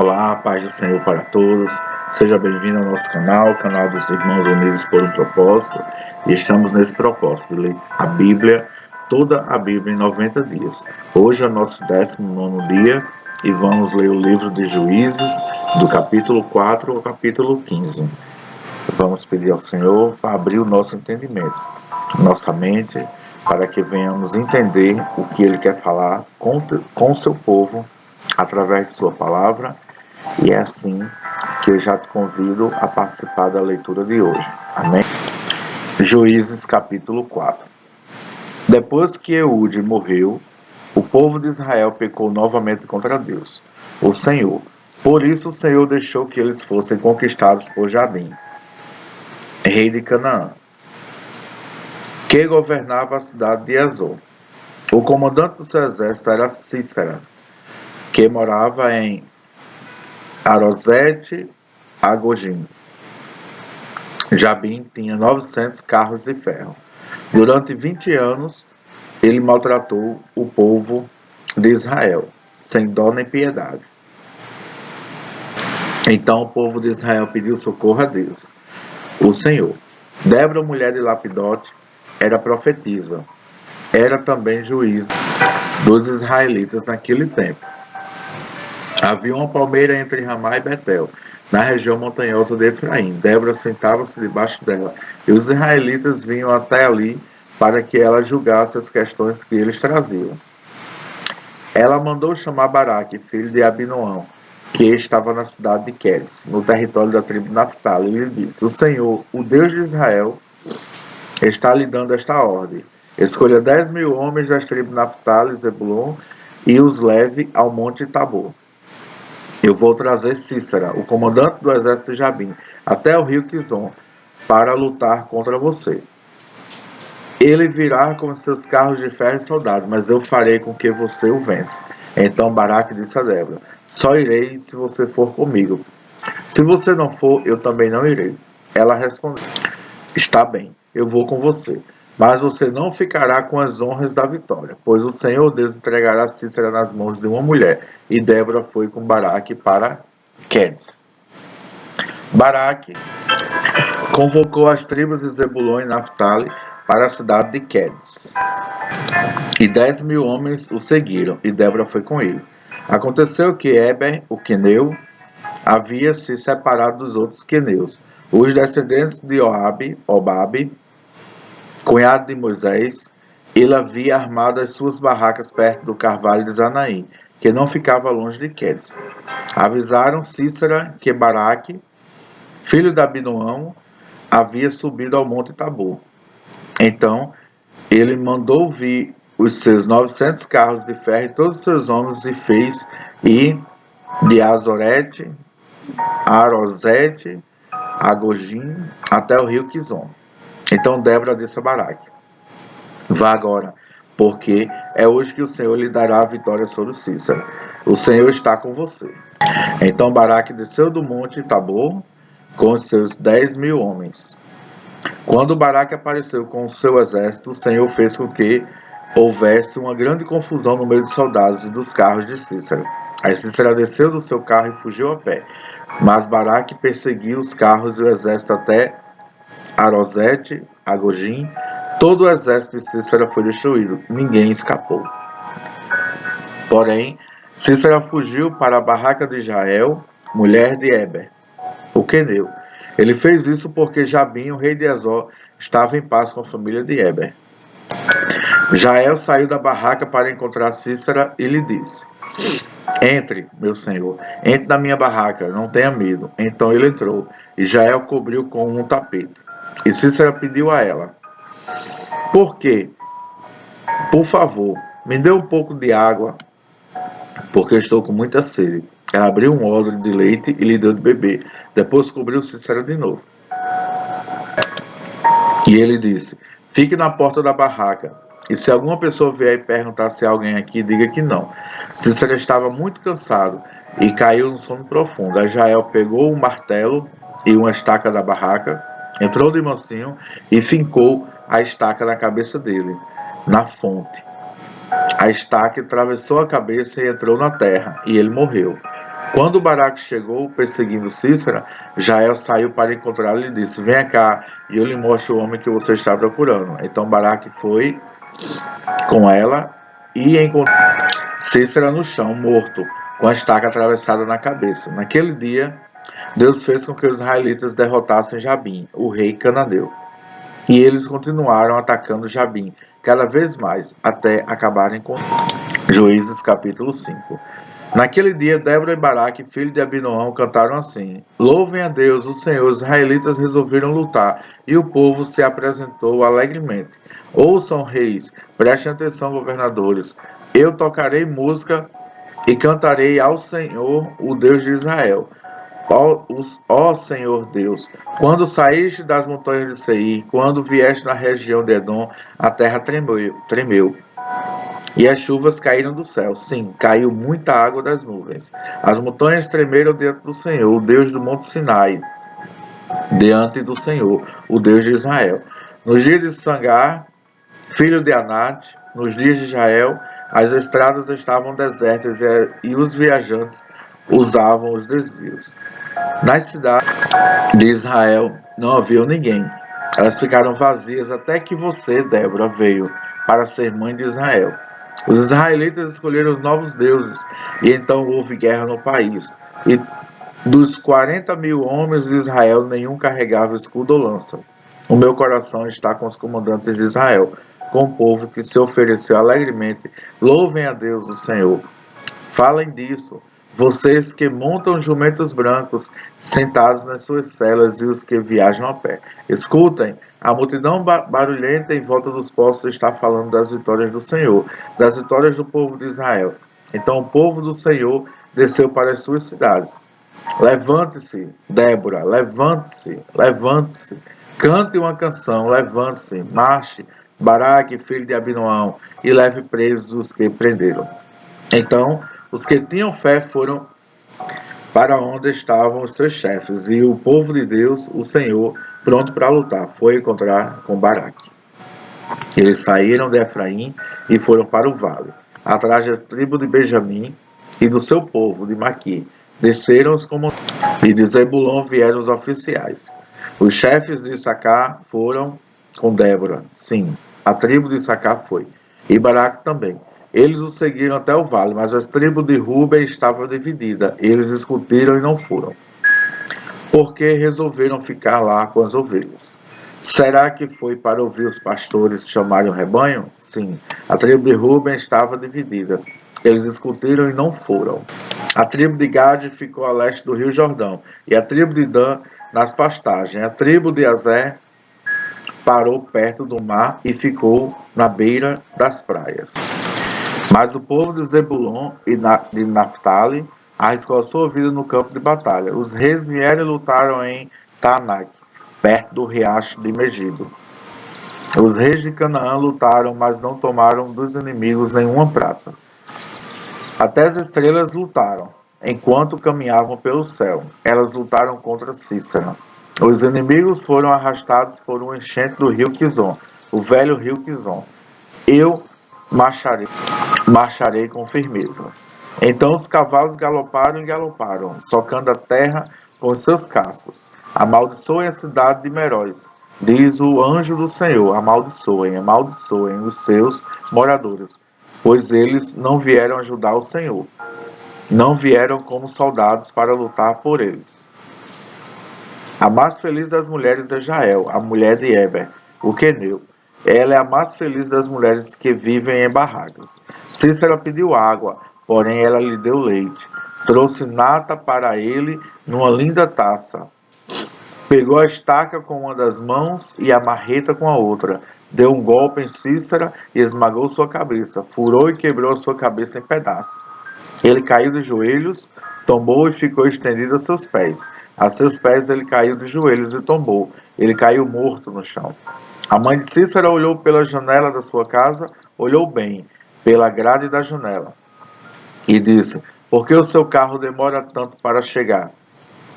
Olá, paz do Senhor para todos. Seja bem-vindo ao nosso canal, canal dos Irmãos Unidos por um Propósito. E estamos nesse propósito de ler a Bíblia, toda a Bíblia em 90 dias. Hoje é o nosso 19º dia e vamos ler o livro de Juízes, do capítulo 4 ao capítulo 15. Vamos pedir ao Senhor para abrir o nosso entendimento, nossa mente, para que venhamos entender o que Ele quer falar com o seu povo, através de sua palavra, e é assim que eu já te convido a participar da leitura de hoje. Amém? Juízes capítulo 4. Depois que Eude morreu, o povo de Israel pecou novamente contra Deus, o Senhor. Por isso o Senhor deixou que eles fossem conquistados por Jabim, rei de Canaã, que governava a cidade de Ezor. O comandante do seu exército era Cícera, que morava em Arosete Agogim. Jabim tinha 900 carros de ferro. Durante 20 anos, ele maltratou o povo de Israel, sem dó nem piedade. Então o povo de Israel pediu socorro a Deus, o Senhor. Débora, mulher de Lapidote, era profetisa. Era também juiz dos israelitas naquele tempo. Havia uma palmeira entre Ramá e Betel, na região montanhosa de Efraim. Débora sentava-se debaixo dela, e os israelitas vinham até ali para que ela julgasse as questões que eles traziam. Ela mandou chamar Baraque, filho de Abinoão, que estava na cidade de Quedes, no território da tribo de Naftali, e lhe disse: O Senhor, o Deus de Israel, está lhe dando esta ordem: escolha 10.000 homens das tribos de Naftali e Zebulon e os leve ao monte Tabor. Eu vou trazer Cícera, o comandante do exército de Jabim, até o rio Quizon, para lutar contra você. Ele virá com seus carros de ferro e soldados, mas eu farei com que você o vença. Então Baraque disse a Débora: só irei se você for comigo. Se você não for, eu também não irei. Ela respondeu: está bem, eu vou com você. Mas você não ficará com as honras da vitória, pois o Senhor Deus entregará Cícera nas mãos de uma mulher. E Débora foi com Baraque para Quedes. Baraque convocou as tribos de Zebulon e Naftali para a cidade de Quedes. E 10.000 homens o seguiram, e Débora foi com ele. Aconteceu que Éber, o queneu, havia se separado dos outros queneus. Os descendentes de Obabe, cunhado de Moisés, ele havia armado as suas barracas perto do carvalho de Zanaim, que não ficava longe de Quedes. Avisaram Cícera que Baraque, filho de Abinoão, havia subido ao monte Tabor. Então ele mandou vir os seus 900 carros de ferro e todos os seus homens, e fez ir de Azorete, Arosete, Agogim, até o rio Quizon. Então Débora disse a Baraque: vá agora, porque é hoje que o Senhor lhe dará a vitória sobre Cícera. O Senhor está com você. Então Baraque desceu do monte Tabor com os seus 10.000 homens. Quando Baraque apareceu com o seu exército, o Senhor fez com que houvesse uma grande confusão no meio dos soldados e dos carros de Cícera. Aí Cícera desceu do seu carro e fugiu a pé. Mas Baraque perseguiu os carros e o exército até Arosete, Agogim. Todo o exército de Cícera foi destruído, ninguém escapou. Porém, Cícera fugiu para a barraca de Jael, mulher de Éber, o queneu. Ele fez isso porque Jabim, o rei de Ezor, estava em paz com a família de Éber. Jael saiu da barraca para encontrar Cícera e lhe disse: entre, meu senhor, entre na minha barraca, não tenha medo. Então ele entrou, e Jael cobriu com um tapete. E Cícera pediu a ela: por quê? Por favor, me dê um pouco de água, porque eu estou com muita sede. Ela abriu um odre de leite e lhe deu de beber. Depois cobriu Cícera de novo. E ele disse: fique na porta da barraca, e se alguma pessoa vier e perguntar se há alguém aqui, diga que não. Cícera estava muito cansado e caiu no sono profundo. Aí Jael pegou um martelo e uma estaca da barraca, entrou de mansinho e fincou a estaca na cabeça dele, na fonte. A estaca atravessou a cabeça e entrou na terra, e ele morreu. Quando Baraque chegou perseguindo Cícera, Jael saiu para encontrá-lo e disse: venha cá, e eu lhe mostro o homem que você está procurando. Então Baraque foi com ela e encontrou Cícera no chão, morto, com a estaca atravessada na cabeça. Naquele dia, Deus fez com que os israelitas derrotassem Jabim, o rei cananeu. E eles continuaram atacando Jabim, cada vez mais, até acabarem com Juízes capítulo 5. Naquele dia, Débora e Baraque, filho de Abinoão, cantaram assim: louvem a Deus, o Senhor. Os israelitas resolveram lutar, e o povo se apresentou alegremente. Ouçam, reis, prestem atenção, governadores. Eu tocarei música e cantarei ao Senhor, o Deus de Israel. Ó Senhor Deus, quando saíste das montanhas de Seir, quando vieste na região de Edom, a terra tremeu. E as chuvas caíram do céu. Sim, caiu muita água das nuvens. As montanhas tremeram diante do Senhor, o Deus do Monte Sinai, diante do Senhor, o Deus de Israel. Nos dias de Sangar, filho de Anat, nos dias de Israel, as estradas estavam desertas e os viajantes usavam os desvios. Nas cidades de Israel não havia ninguém. Elas ficaram vazias até que você, Débora, veio para ser mãe de Israel. Os israelitas escolheram os novos deuses, e então houve guerra no país. E dos 40.000 homens de Israel, nenhum carregava escudo ou lança. O meu coração está com os comandantes de Israel, com o povo que se ofereceu alegremente. Louvem a Deus, o Senhor. Falem disso, vocês que montam jumentos brancos, sentados nas suas celas, e os que viajam a pé. Escutem, a multidão barulhenta em volta dos poços está falando das vitórias do Senhor, das vitórias do povo de Israel. Então o povo do Senhor desceu para as suas cidades. Levante-se, Débora, levante-se, levante-se. Cante uma canção, levante-se, marche, Baraque, filho de Abinoão, e leve presos os que prenderam. Então, os que tinham fé foram para onde estavam os seus chefes, e o povo de Deus, o Senhor, pronto para lutar, foi encontrar com Baraque. Eles saíram de Efraim e foram para o vale, atrás da tribo de Benjamim e do seu povo, de Maqui. Desceram os comandantes, e de Zebulon vieram os oficiais. Os chefes de Issacar foram com Débora, sim, a tribo de Issacar foi, e Baraque também. Eles o seguiram até o vale, mas as tribos de Ruben estavam divididas. Eles escutaram e não foram, porque resolveram ficar lá com as ovelhas. Será que foi para ouvir os pastores chamarem o rebanho? Sim, a tribo de Ruben estava dividida. Eles escutaram e não foram. A tribo de Gade ficou a leste do rio Jordão, e a tribo de Dan nas pastagens. A tribo de Azer parou perto do mar e ficou na beira das praias. Mas o povo de Zebulon e de Naphtali arriscou a sua vida no campo de batalha. Os reis vieram e lutaram em Tanak, perto do riacho de Megido. Os reis de Canaã lutaram, mas não tomaram dos inimigos nenhuma prata. Até as estrelas lutaram, enquanto caminhavam pelo céu. Elas lutaram contra Cícera. Os inimigos foram arrastados por um enchente do rio Quizon, o velho rio Quizon. Eu marcharei com firmeza. Então os cavalos galoparam e galoparam, socando a terra com os seus cascos. Amaldiçoem a cidade de Meróis, diz o anjo do Senhor. Amaldiçoem, amaldiçoem os seus moradores, pois eles não vieram ajudar o Senhor. Não vieram como soldados para lutar por eles. A mais feliz das mulheres é Jael, a mulher de Eber, o queneu. Ela é a mais feliz das mulheres que vivem em barracas. Cícera pediu água, porém ela lhe deu leite. Trouxe nata para ele numa linda taça. Pegou a estaca com uma das mãos e a marreta com a outra. Deu um golpe em Cícera e esmagou sua cabeça. Furou e quebrou sua cabeça em pedaços. Ele caiu de joelhos, tombou e ficou estendido a seus pés. A seus pés ele caiu de joelhos e tombou. Ele caiu morto no chão. A mãe de Cícera olhou pela janela da sua casa, olhou bem, pela grade da janela, e disse: por que o seu carro demora tanto para chegar?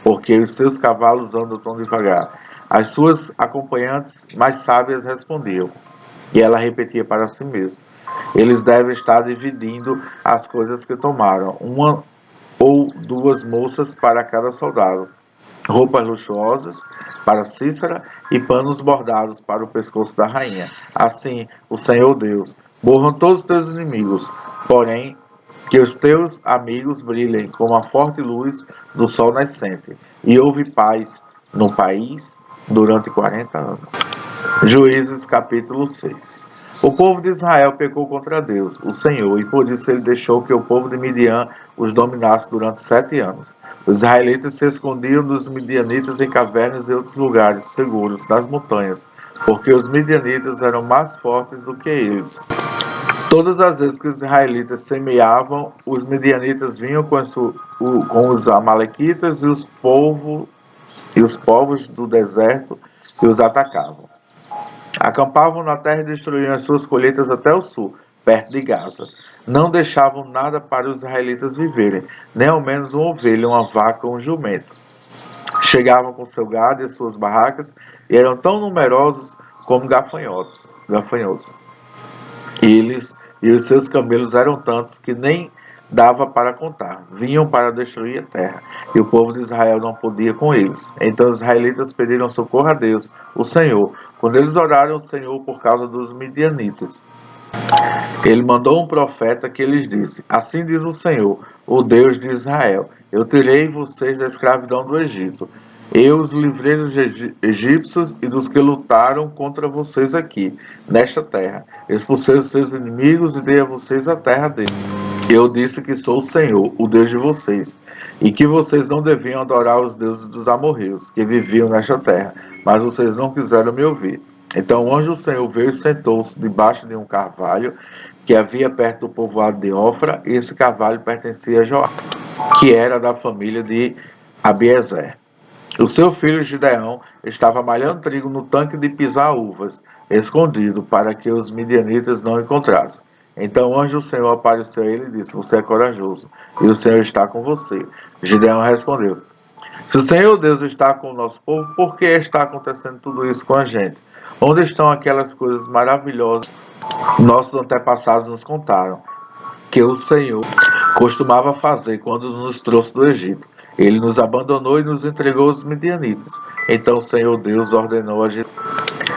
Porque os seus cavalos andam tão devagar. As suas acompanhantes mais sábias respondiam, e ela repetia para si mesma: eles devem estar dividindo as coisas que tomaram. Uma ou 2 moças para cada soldado, roupas luxuosas para Císara e panos bordados para o pescoço da rainha. Assim, o Senhor Deus, morram todos os teus inimigos, porém, que os teus amigos brilhem como a forte luz do sol nascente, e houve paz no país durante 40 anos. Juízes capítulo 6. O povo de Israel pecou contra Deus, o Senhor, e por isso ele deixou que o povo de Midian os dominasse durante 7 anos. Os israelitas se escondiam dos midianitas em cavernas e outros lugares seguros das montanhas, porque os midianitas eram mais fortes do que eles. Todas as vezes que os israelitas semeavam, os midianitas vinham com os amalequitas e os povos do deserto e os atacavam. Acampavam na terra e destruíam as suas colheitas até o sul, perto de Gaza. Não deixavam nada para os israelitas viverem, nem ao menos uma ovelha, uma vaca ou um jumento. Chegavam com seu gado e suas barracas e eram tão numerosos como gafanhotos. Eles e os seus camelos eram tantos que nem dava para contar. Vinham para destruir a terra, e o povo de Israel não podia com eles. Então os israelitas pediram socorro a Deus, o Senhor, quando eles oraram ao Senhor por causa dos midianitas. Ele mandou um profeta que lhes disse: Assim diz o Senhor, o Deus de Israel: Eu tirei vocês da escravidão do Egito. Eu os livrei dos egípcios e dos que lutaram contra vocês aqui, nesta terra. Expulsei os seus inimigos e dei a vocês a terra deles. Eu disse que sou o Senhor, o Deus de vocês, e que vocês não deviam adorar os deuses dos amorreus, que viviam nesta terra, mas vocês não quiseram me ouvir. Então o anjo do Senhor veio e sentou-se debaixo de um carvalho que havia perto do povoado de Ofra, e esse carvalho pertencia a Joá, que era da família de Abiezer. O seu filho Gideão estava malhando trigo no tanque de pisar uvas, escondido, para que os midianitas não o encontrassem. Então o anjo do Senhor apareceu a ele e disse: Você é corajoso, e o Senhor está com você. Gideão respondeu: Se o Senhor Deus está com o nosso povo, por que está acontecendo tudo isso com a gente? Onde estão aquelas coisas maravilhosas que nossos antepassados nos contaram, que o Senhor costumava fazer quando nos trouxe do Egito? Ele nos abandonou e nos entregou aos midianitas. Então o Senhor Deus ordenou a Gideão: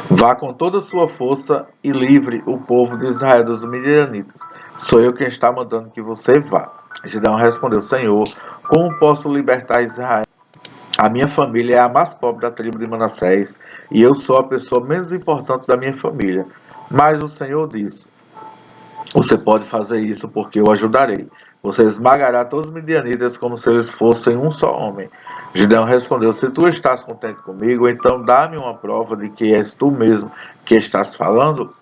Vá com toda a sua força e livre o povo de Israel dos midianitas. Sou eu quem está mandando que você vá. Gideão respondeu: Senhor, como posso libertar Israel? A minha família é a mais pobre da tribo de Manassés, e eu sou a pessoa menos importante da minha família. Mas o Senhor disse: Você pode fazer isso porque eu ajudarei. Você esmagará todos os midianitas como se eles fossem um só homem. Gideão respondeu: Se tu estás contente comigo, então dá-me uma prova de que és tu mesmo que estás falando.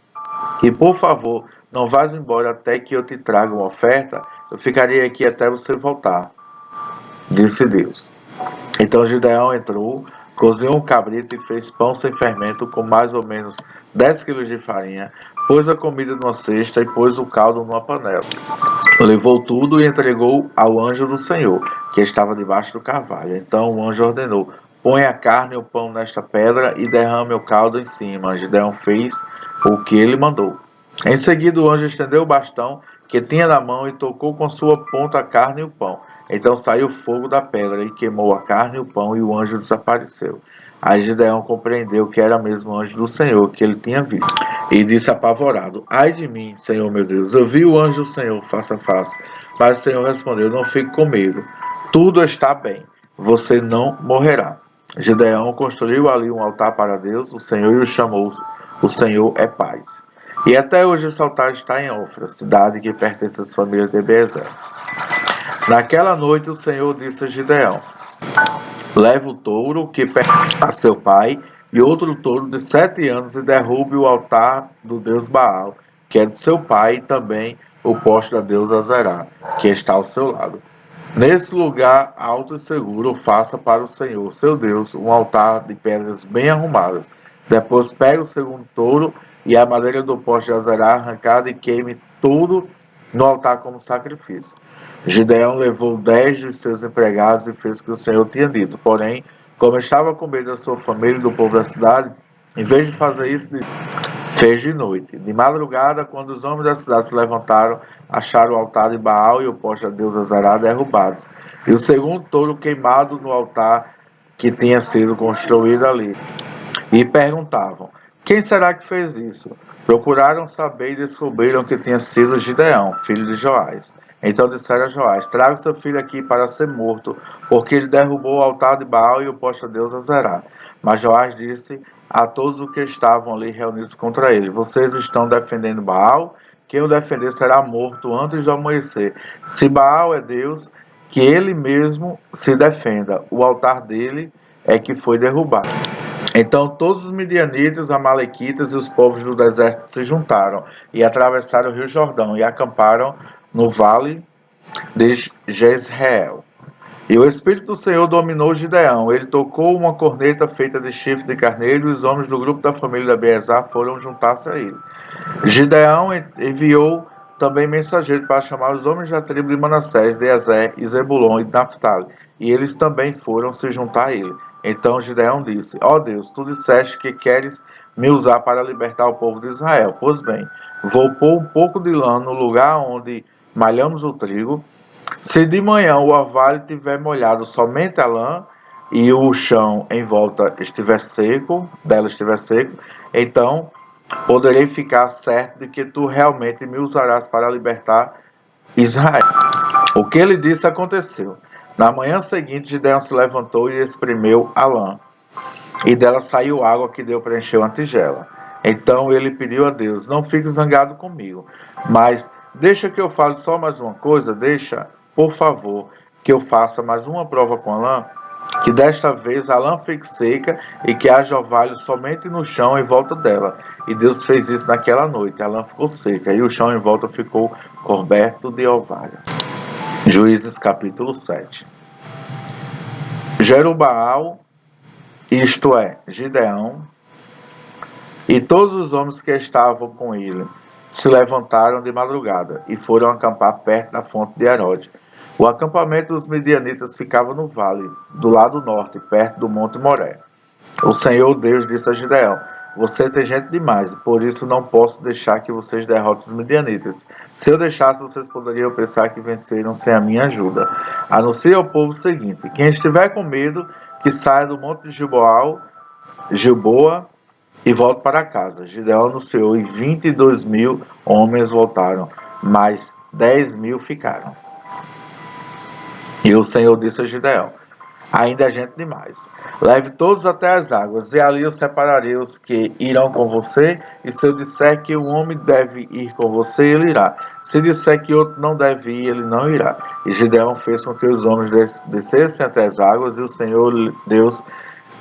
E por favor, não vás embora até que eu te traga uma oferta. Eu ficarei aqui até você voltar, disse Deus. Então Gideão entrou, cozinhou um cabrito e fez pão sem fermento com mais ou menos 10 quilos de farinha, pôs a comida numa cesta e pôs o caldo numa panela. Levou tudo e entregou ao anjo do Senhor, que estava debaixo do carvalho. Então o anjo ordenou: Põe a carne e o pão nesta pedra e derrame o caldo em cima. Gideão fez o que ele mandou. Em seguida o anjo estendeu o bastão que tinha na mão e tocou com sua ponta a carne e o pão. Então saiu fogo da pedra e queimou a carne e o pão, e o anjo desapareceu. Aí Gideão compreendeu que era mesmo o anjo do Senhor que ele tinha visto, e disse apavorado: Ai de mim, Senhor meu Deus, eu vi o anjo do Senhor face a face. Mas o Senhor respondeu: Não fique com medo, tudo está bem, você não morrerá. Gideão construiu ali um altar para Deus, o Senhor, e o chamou: O Senhor é paz. E até hoje esse altar está em Ofra, cidade que pertence às famílias de Bezer. Naquela noite o Senhor disse a Gideão: Leve o touro que pertence a seu pai e outro touro de 7 anos e derrube o altar do deus Baal, que é de seu pai, e também o poste da deusa Azerá, que está ao seu lado. Nesse lugar alto e seguro, faça para o Senhor, seu Deus, um altar de pedras bem arrumadas. Depois pegue o segundo touro e a madeira do poste de Azerá arrancada e queime tudo no altar como sacrifício. Gideão levou 10 dos seus empregados e fez o que o Senhor tinha dito. Porém, como estava com medo da sua família e do povo da cidade, em vez de fazer isso, disse: fez de noite. De madrugada, quando os homens da cidade se levantaram, acharam o altar de Baal e o poste a Deus Azerá derrubados, e o segundo touro queimado no altar que tinha sido construído ali. E perguntavam: quem será que fez isso? Procuraram saber e descobriram que tinha sido Gideão, filho de Joás. Então disseram a Joás: traga seu filho aqui para ser morto, porque ele derrubou o altar de Baal e o poste a Deus Azerá. Mas Joás disse a todos os que estavam ali reunidos contra ele: vocês estão defendendo Baal? Quem o defender será morto antes do amanhecer. Se Baal é Deus, que ele mesmo se defenda. O altar dele é que foi derrubado. Então todos os midianitas, os amalequitas e os povos do deserto se juntaram e atravessaram o rio Jordão e acamparam no vale de Jezreel. E o Espírito do Senhor dominou Gideão. Ele tocou uma corneta feita de chifre de carneiro e os homens do grupo da família de Abiezar foram juntar-se a ele. Gideão enviou também mensageiro para chamar os homens da tribo de Manassés, de Azer, e Zebulon e de Naphtali, e eles também foram se juntar a ele. Então Gideão disse: ó Deus, tu disseste que queres me usar para libertar o povo de Israel. Pois bem, vou pôr um pouco de lã no lugar onde malhamos o trigo. Se de manhã o orvalho tiver molhado somente a lã e o chão em volta estiver seco, dela estiver seco, então poderei ficar certo de que tu realmente me usarás para libertar Israel. O que ele disse aconteceu. Na manhã seguinte, Gideão se levantou e espremeu a lã, e dela saiu água que deu para encher uma tigela. Então ele pediu a Deus: não fique zangado comigo, mas deixa que eu fale só mais uma coisa, deixa, por favor, que eu faça mais uma prova com a lã, que desta vez a lã fique seca e que haja orvalho somente no chão em volta dela. E Deus fez isso naquela noite, a lã ficou seca e o chão em volta ficou coberto de orvalho. Juízes capítulo 7. Jerubaal, isto é, Gideão, e todos os homens que estavam com ele se levantaram de madrugada e foram acampar perto da fonte de Herode. O acampamento dos midianitas ficava no vale, do lado norte, perto do monte Moré. O Senhor Deus disse a Gideão: você tem gente demais, e por isso não posso deixar que vocês derrotem os midianitas. Se eu deixasse, vocês poderiam pensar que venceram sem a minha ajuda. Anuncie ao povo o seguinte: quem estiver com medo, que saia do monte de Gilboa e volte para casa. Gideão anunciou e 22.000 homens voltaram, mas 10.000 ficaram. E o Senhor disse a Gideão: ainda é gente demais. Leve todos até as águas, e ali eu separarei os que irão com você, e se eu disser que um homem deve ir com você, ele irá. Se disser que outro não deve ir, ele não irá. E Gideão fez com que os homens descessem até as águas, e o Senhor Deus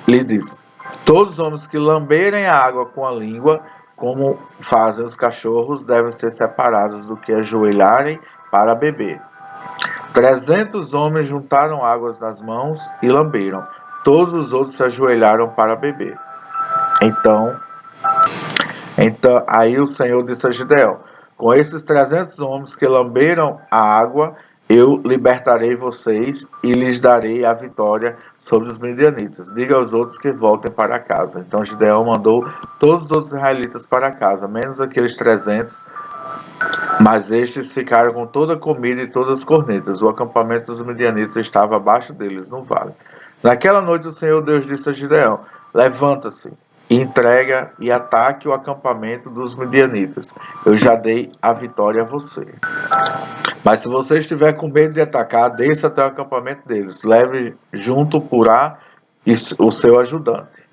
lhe disse: todos os homens que lamberem a água com a língua, como fazem os cachorros, devem ser separados do que ajoelharem para beber. 300 homens juntaram águas nas mãos e lamberam. Todos os outros se ajoelharam para beber. Então aí o Senhor disse a Gideão: com esses 300 homens que lamberam a água, eu libertarei vocês e lhes darei a vitória sobre os midianitas. Diga aos outros que voltem para casa. Então Gideão mandou todos os outros israelitas para casa, menos aqueles 300. Mas estes ficaram com toda a comida e todas as cornetas. O acampamento dos midianitas estava abaixo deles, no vale. Naquela noite o Senhor Deus disse a Gideão: levanta-se, entrega e ataque o acampamento dos midianitas. Eu já dei a vitória a você. Mas se você estiver com medo de atacar, desça até o acampamento deles. Leve junto Purá e o seu ajudante.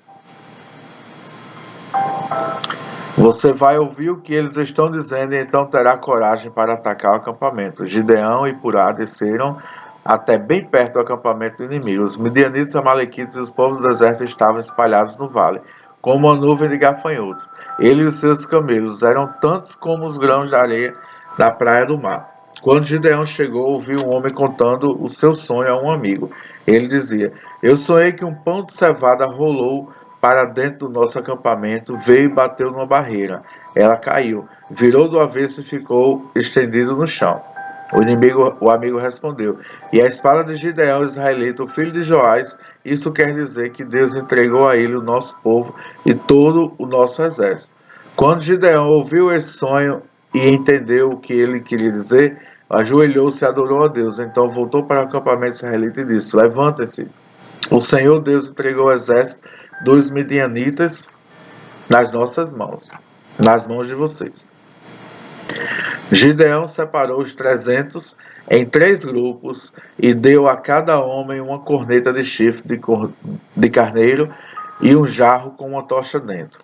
Você vai ouvir o que eles estão dizendo e então terá coragem para atacar o acampamento. Gideão e Purá desceram até bem perto do acampamento do inimigo. Os midianitas, amalequitas e os povos do deserto estavam espalhados no vale, como uma nuvem de gafanhotos. Ele e os seus camelos eram tantos como os grãos de areia da praia do mar. Quando Gideão chegou, ouviu um homem contando o seu sonho a um amigo. Ele dizia: eu sonhei que um pão de cevada rolou para dentro do nosso acampamento, veio e bateu numa barreira. Ela caiu, virou do avesso e ficou estendido no chão. O amigo respondeu: e a espada de Gideão, israelita, o filho de Joás, isso quer dizer que Deus entregou a ele o nosso povo e todo o nosso exército. Quando Gideão ouviu esse sonho e entendeu o que ele queria dizer, ajoelhou-se e adorou a Deus. Então voltou para o acampamento israelita e disse: Levantem-se, o Senhor Deus entregou o exército dos midianitas nas nossas mãos, nas mãos de vocês. Gideão separou os 300 em 3 grupos e deu a cada homem uma corneta de chifre de carneiro e um jarro com uma tocha dentro.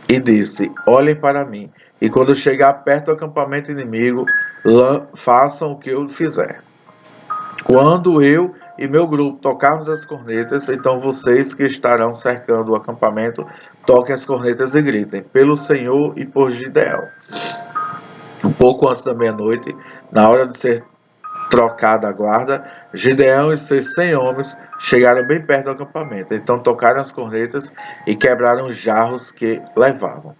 E disse: Olhem para mim, e quando chegar perto do acampamento inimigo, façam o que eu fizer. Quando eu e meu grupo tocarmos as cornetas, então vocês que estarão cercando o acampamento, toquem as cornetas e gritem: Pelo Senhor e por Gideão. Um pouco antes da meia-noite, na hora de ser trocada a guarda, Gideão e seus 100 homens chegaram bem perto do acampamento. Então tocaram as cornetas e quebraram os jarros que levavam.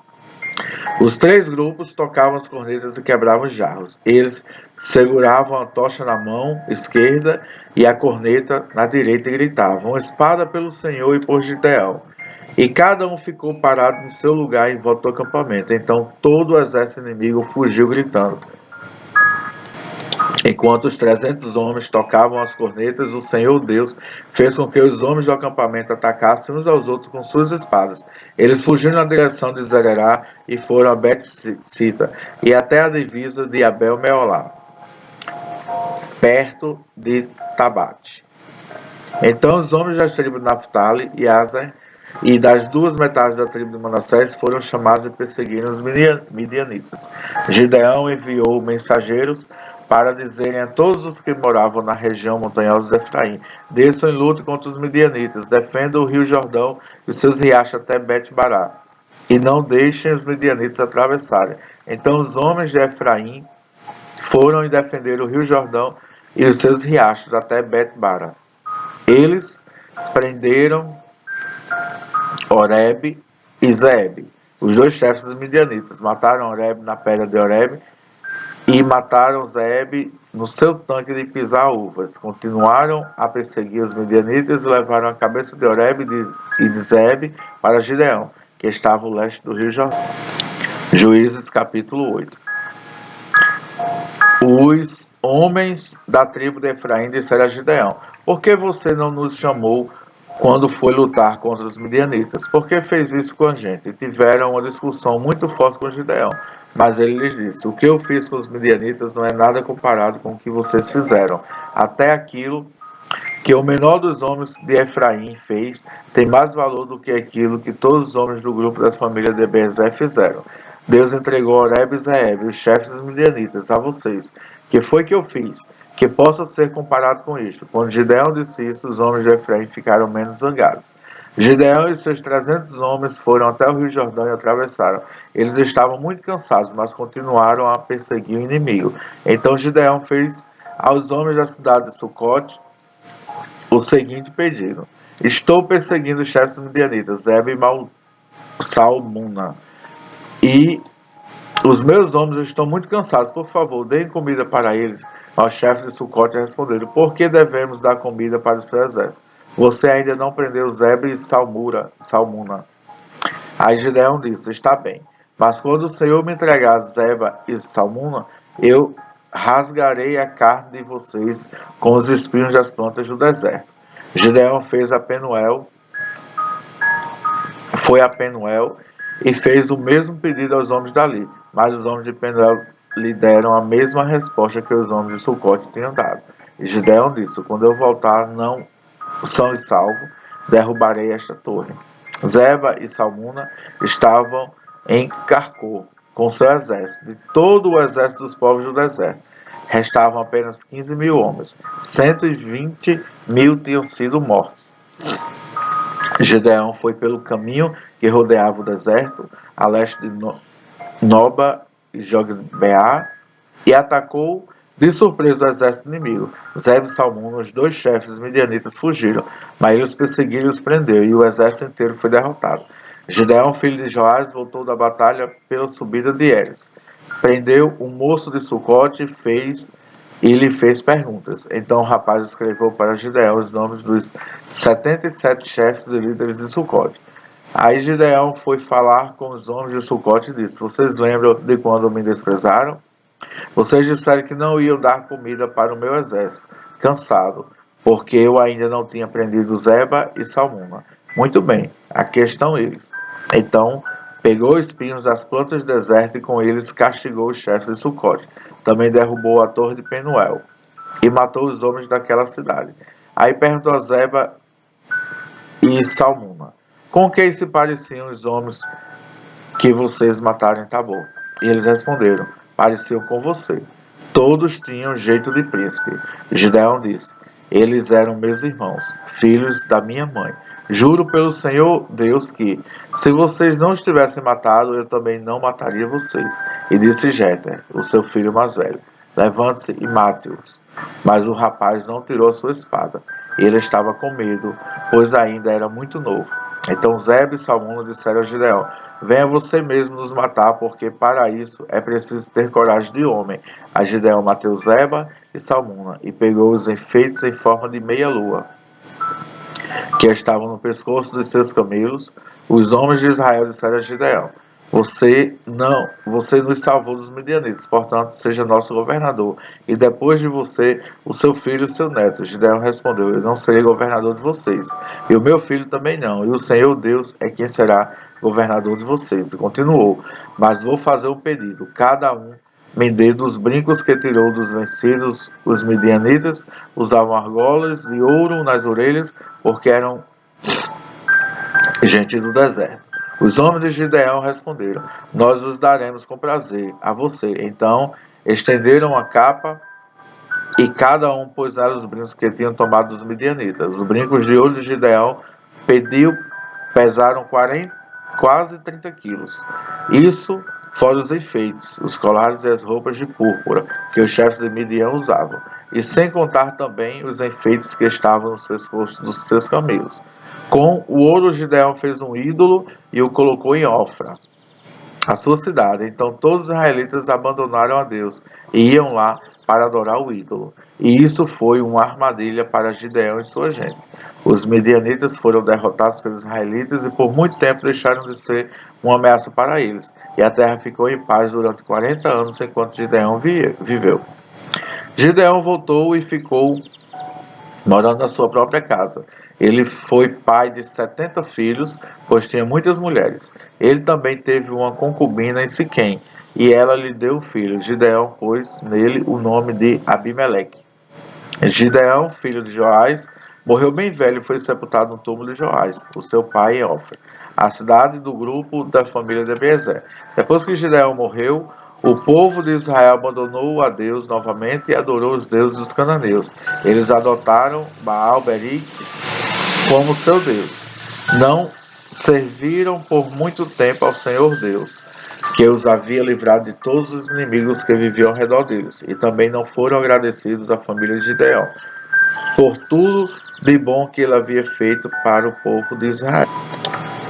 Os 3 grupos tocavam as cornetas e quebravam os jarros. Eles seguravam a tocha na mão esquerda e a corneta na direita e gritavam: Espada pelo Senhor e por Gideão. E cada um ficou parado no seu lugar em volta do acampamento. Então todo o exército inimigo fugiu gritando. Enquanto os 300 homens tocavam as cornetas, o Senhor Deus fez com que os homens do acampamento atacassem uns aos outros com suas espadas. Eles fugiram na direção de Zererá e foram a Bet-Sita e até a divisa de Abel-Meolá, perto de Tabate. Então os homens das tribos de Naphtali e Aser e das 2 metades da tribo de Manassés foram chamados e perseguiram os midianitas. Gideão enviou mensageiros para dizerem a todos os que moravam na região montanhosa de Efraim: desçam em luta contra os midianitas, defendam o rio Jordão e seus riachos até Bet-Bará, e não deixem os midianitas atravessarem. Então os homens de Efraim foram e defenderam o rio Jordão e os seus riachos até Bet-Bará. Eles prenderam Oreb e Zeeb, os 2 chefes dos midianitas. Mataram Oreb na pedra de Oreb e mataram Zeeb no seu tanque de pisar uvas. Continuaram a perseguir os midianitas e levaram a cabeça de Oreb e de Zeeb para Gideão, que estava ao leste do rio Jordão. Juízes capítulo 8. Os homens da tribo de Efraim disseram a Gideão: Por que você não nos chamou quando foi lutar contra os midianitas? Por que fez isso com a gente? E tiveram uma discussão muito forte com Gideão. Mas ele lhes disse: O que eu fiz com os midianitas não é nada comparado com o que vocês fizeram. Até aquilo que o menor dos homens de Efraim fez tem mais valor do que aquilo que todos os homens do grupo da família de Bezer fizeram. Deus entregou Oreb e Zeeb, os chefes dos midianitas, a vocês. Que foi que eu fiz? Que possa ser comparado com isto. Quando Gideão disse isso, os homens de Efraim ficaram menos zangados. Gideão e seus 300 homens foram até o rio Jordão e atravessaram. Eles estavam muito cansados, mas continuaram a perseguir o inimigo. Então Gideão fez aos homens da cidade de Sucote o seguinte pedido: Estou perseguindo os chefes midianitas, Zeb e Salmuna, e os meus homens estão muito cansados. Por favor, deem comida para eles. Os chefes de Sucote responderam: Por que devemos dar comida para o seu exército? Você ainda não prendeu Zeb e Salmuna. Aí Gideão disse: Está bem, mas quando o Senhor me entregar Zeba e Salmuna, eu rasgarei a carne de vocês com os espinhos das plantas do deserto. Gideão foi a Penuel e fez o mesmo pedido aos homens dali, mas os homens de Penuel lhe deram a mesma resposta que os homens de Sucote tinham dado. E Gideão disse: Quando eu voltar, não são e salvo, derrubarei esta torre. Zeba e Salmuna estavam em Carcor, com seu exército, de todo o exército dos povos do deserto. Restavam apenas 15.000 homens. 120.000 tinham sido mortos. Gideão foi pelo caminho que rodeava o deserto, a leste de Noba e Jogbeá, e atacou de surpresa o exército inimigo. Zeb e Salmuna, os 2 chefes midianitas, fugiram, mas eles perseguiram e os prendeu, e o exército inteiro foi derrotado. Gideão, filho de Joás, voltou da batalha pela subida de Eres. Prendeu um moço de Sucote e lhe fez perguntas. Então o rapaz escreveu para Gideão os nomes dos 77 chefes e líderes de Sucote. Aí Gideão foi falar com os homens de Sucote e disse: Vocês lembram de quando me desprezaram? Vocês disseram que não iam dar comida para o meu exército, cansado, porque eu ainda não tinha prendido Zeba e Salmuna. Muito bem, aqui estão eles. Então pegou espinhos das plantas do deserto e com eles castigou os chefes de Sucote. Também derrubou a torre de Penuel e matou os homens daquela cidade. Aí perguntou a Zeba e Salmuna: Com quem se pareciam os homens que vocês mataram em Tabor? E eles responderam: Pareciam com você. Todos tinham jeito de príncipe. Gideão disse: Eles eram meus irmãos, filhos da minha mãe. Juro pelo Senhor Deus que, se vocês não os tivessem matado, eu também não mataria vocês. E disse Jéter, o seu filho mais velho: Levante-se e mate-os. Mas o rapaz não tirou sua espada. Ele estava com medo, pois ainda era muito novo. Então Zeba e Salmuna disseram a Gideão: Venha você mesmo nos matar, porque para isso é preciso ter coragem de homem. A Gideão matou Zeba e Salmuna e pegou os enfeites em forma de meia-lua que estavam no pescoço dos seus camelos. Os homens de Israel disseram a Gideão: Você nos salvou dos midianitas, portanto, seja nosso governador. E depois de você, o seu filho e o seu neto. Gideão respondeu: Eu não serei governador de vocês, e o meu filho também não, e o Senhor Deus é quem será governador de vocês. E continuou: Mas vou fazer um pedido: cada um me dê dos brincos que tirou dos vencidos. Os midianitas usavam argolas de ouro nas orelhas, porque eram gente do deserto. Os homens de Gideão responderam: Nós os daremos com prazer a você. Então estenderam a capa e cada um pôs nela os brincos que tinham tomado dos midianitas. Os brincos de ouro de Gideão pesaram quase 30 quilos. Isso fora os enfeites, os colares e as roupas de púrpura que os chefes de Midian usavam, e sem contar também os enfeites que estavam nos pescoços dos seus camelos. Com o ouro, Gideão fez um ídolo e o colocou em Ofra, a sua cidade. Então todos os israelitas abandonaram a Deus e iam lá para adorar o ídolo. E isso foi uma armadilha para Gideão e sua gente. Os midianitas foram derrotados pelos israelitas e por muito tempo deixaram de ser uma ameaça para eles. E a terra ficou em paz durante 40 anos enquanto Gideão viveu. Gideão voltou e ficou morando na sua própria casa. Ele foi pai de 70 filhos, pois tinha muitas mulheres. Ele também teve uma concubina em Siquém, e ela lhe deu um filho. Gideão pôs nele o nome de Abimeleque. Gideão, filho de Joás, morreu bem velho e foi sepultado no túmulo de Joás, o seu pai em Ofra, a cidade do grupo da família de Abiezer. Depois que Gideão morreu, o povo de Israel abandonou a Deus novamente e adorou os deuses dos cananeus. Eles adotaram Baal-Beric como seu Deus. Não serviram por muito tempo ao Senhor Deus, que os havia livrado de todos os inimigos que viviam ao redor deles, e também não foram agradecidos à família de Gideão por tudo de bom que ele havia feito para o povo de Israel.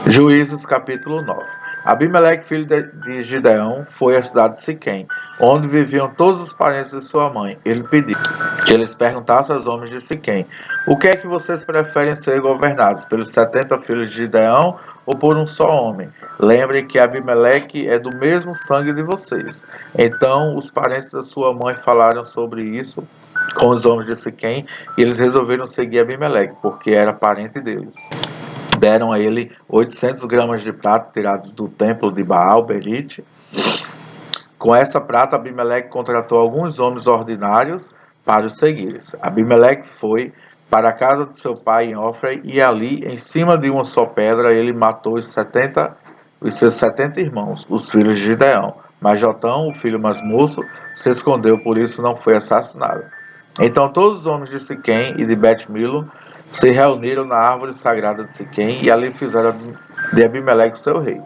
Juízes capítulo 9. Abimeleque, filho de Gideão, foi à cidade de Siquém, onde viviam todos os parentes de sua mãe. Ele pediu que eles perguntassem aos homens de Siquém: O que é que vocês preferem ser governados, pelos 70 filhos de Gideão ou por um só homem? Lembrem que Abimeleque é do mesmo sangue de vocês. Então os parentes da sua mãe falaram sobre isso com os homens de Siquém, e eles resolveram seguir Abimeleque, porque era parente deles. Deram a ele 800 gramas de prata tirados do templo de Baal-Berite. Com essa prata, Abimeleque contratou alguns homens ordinários para os seguirem. Abimeleque foi para a casa de seu pai em Ofra, e ali, em cima de uma só pedra, ele matou os seus 70 irmãos, os filhos de Gideão. Mas Jotão, o filho mais moço, se escondeu, por isso não foi assassinado. Então todos os homens de Siquém e de Bet-Milo se reuniram na árvore sagrada de Siquém e ali fizeram de Abimeleque seu rei.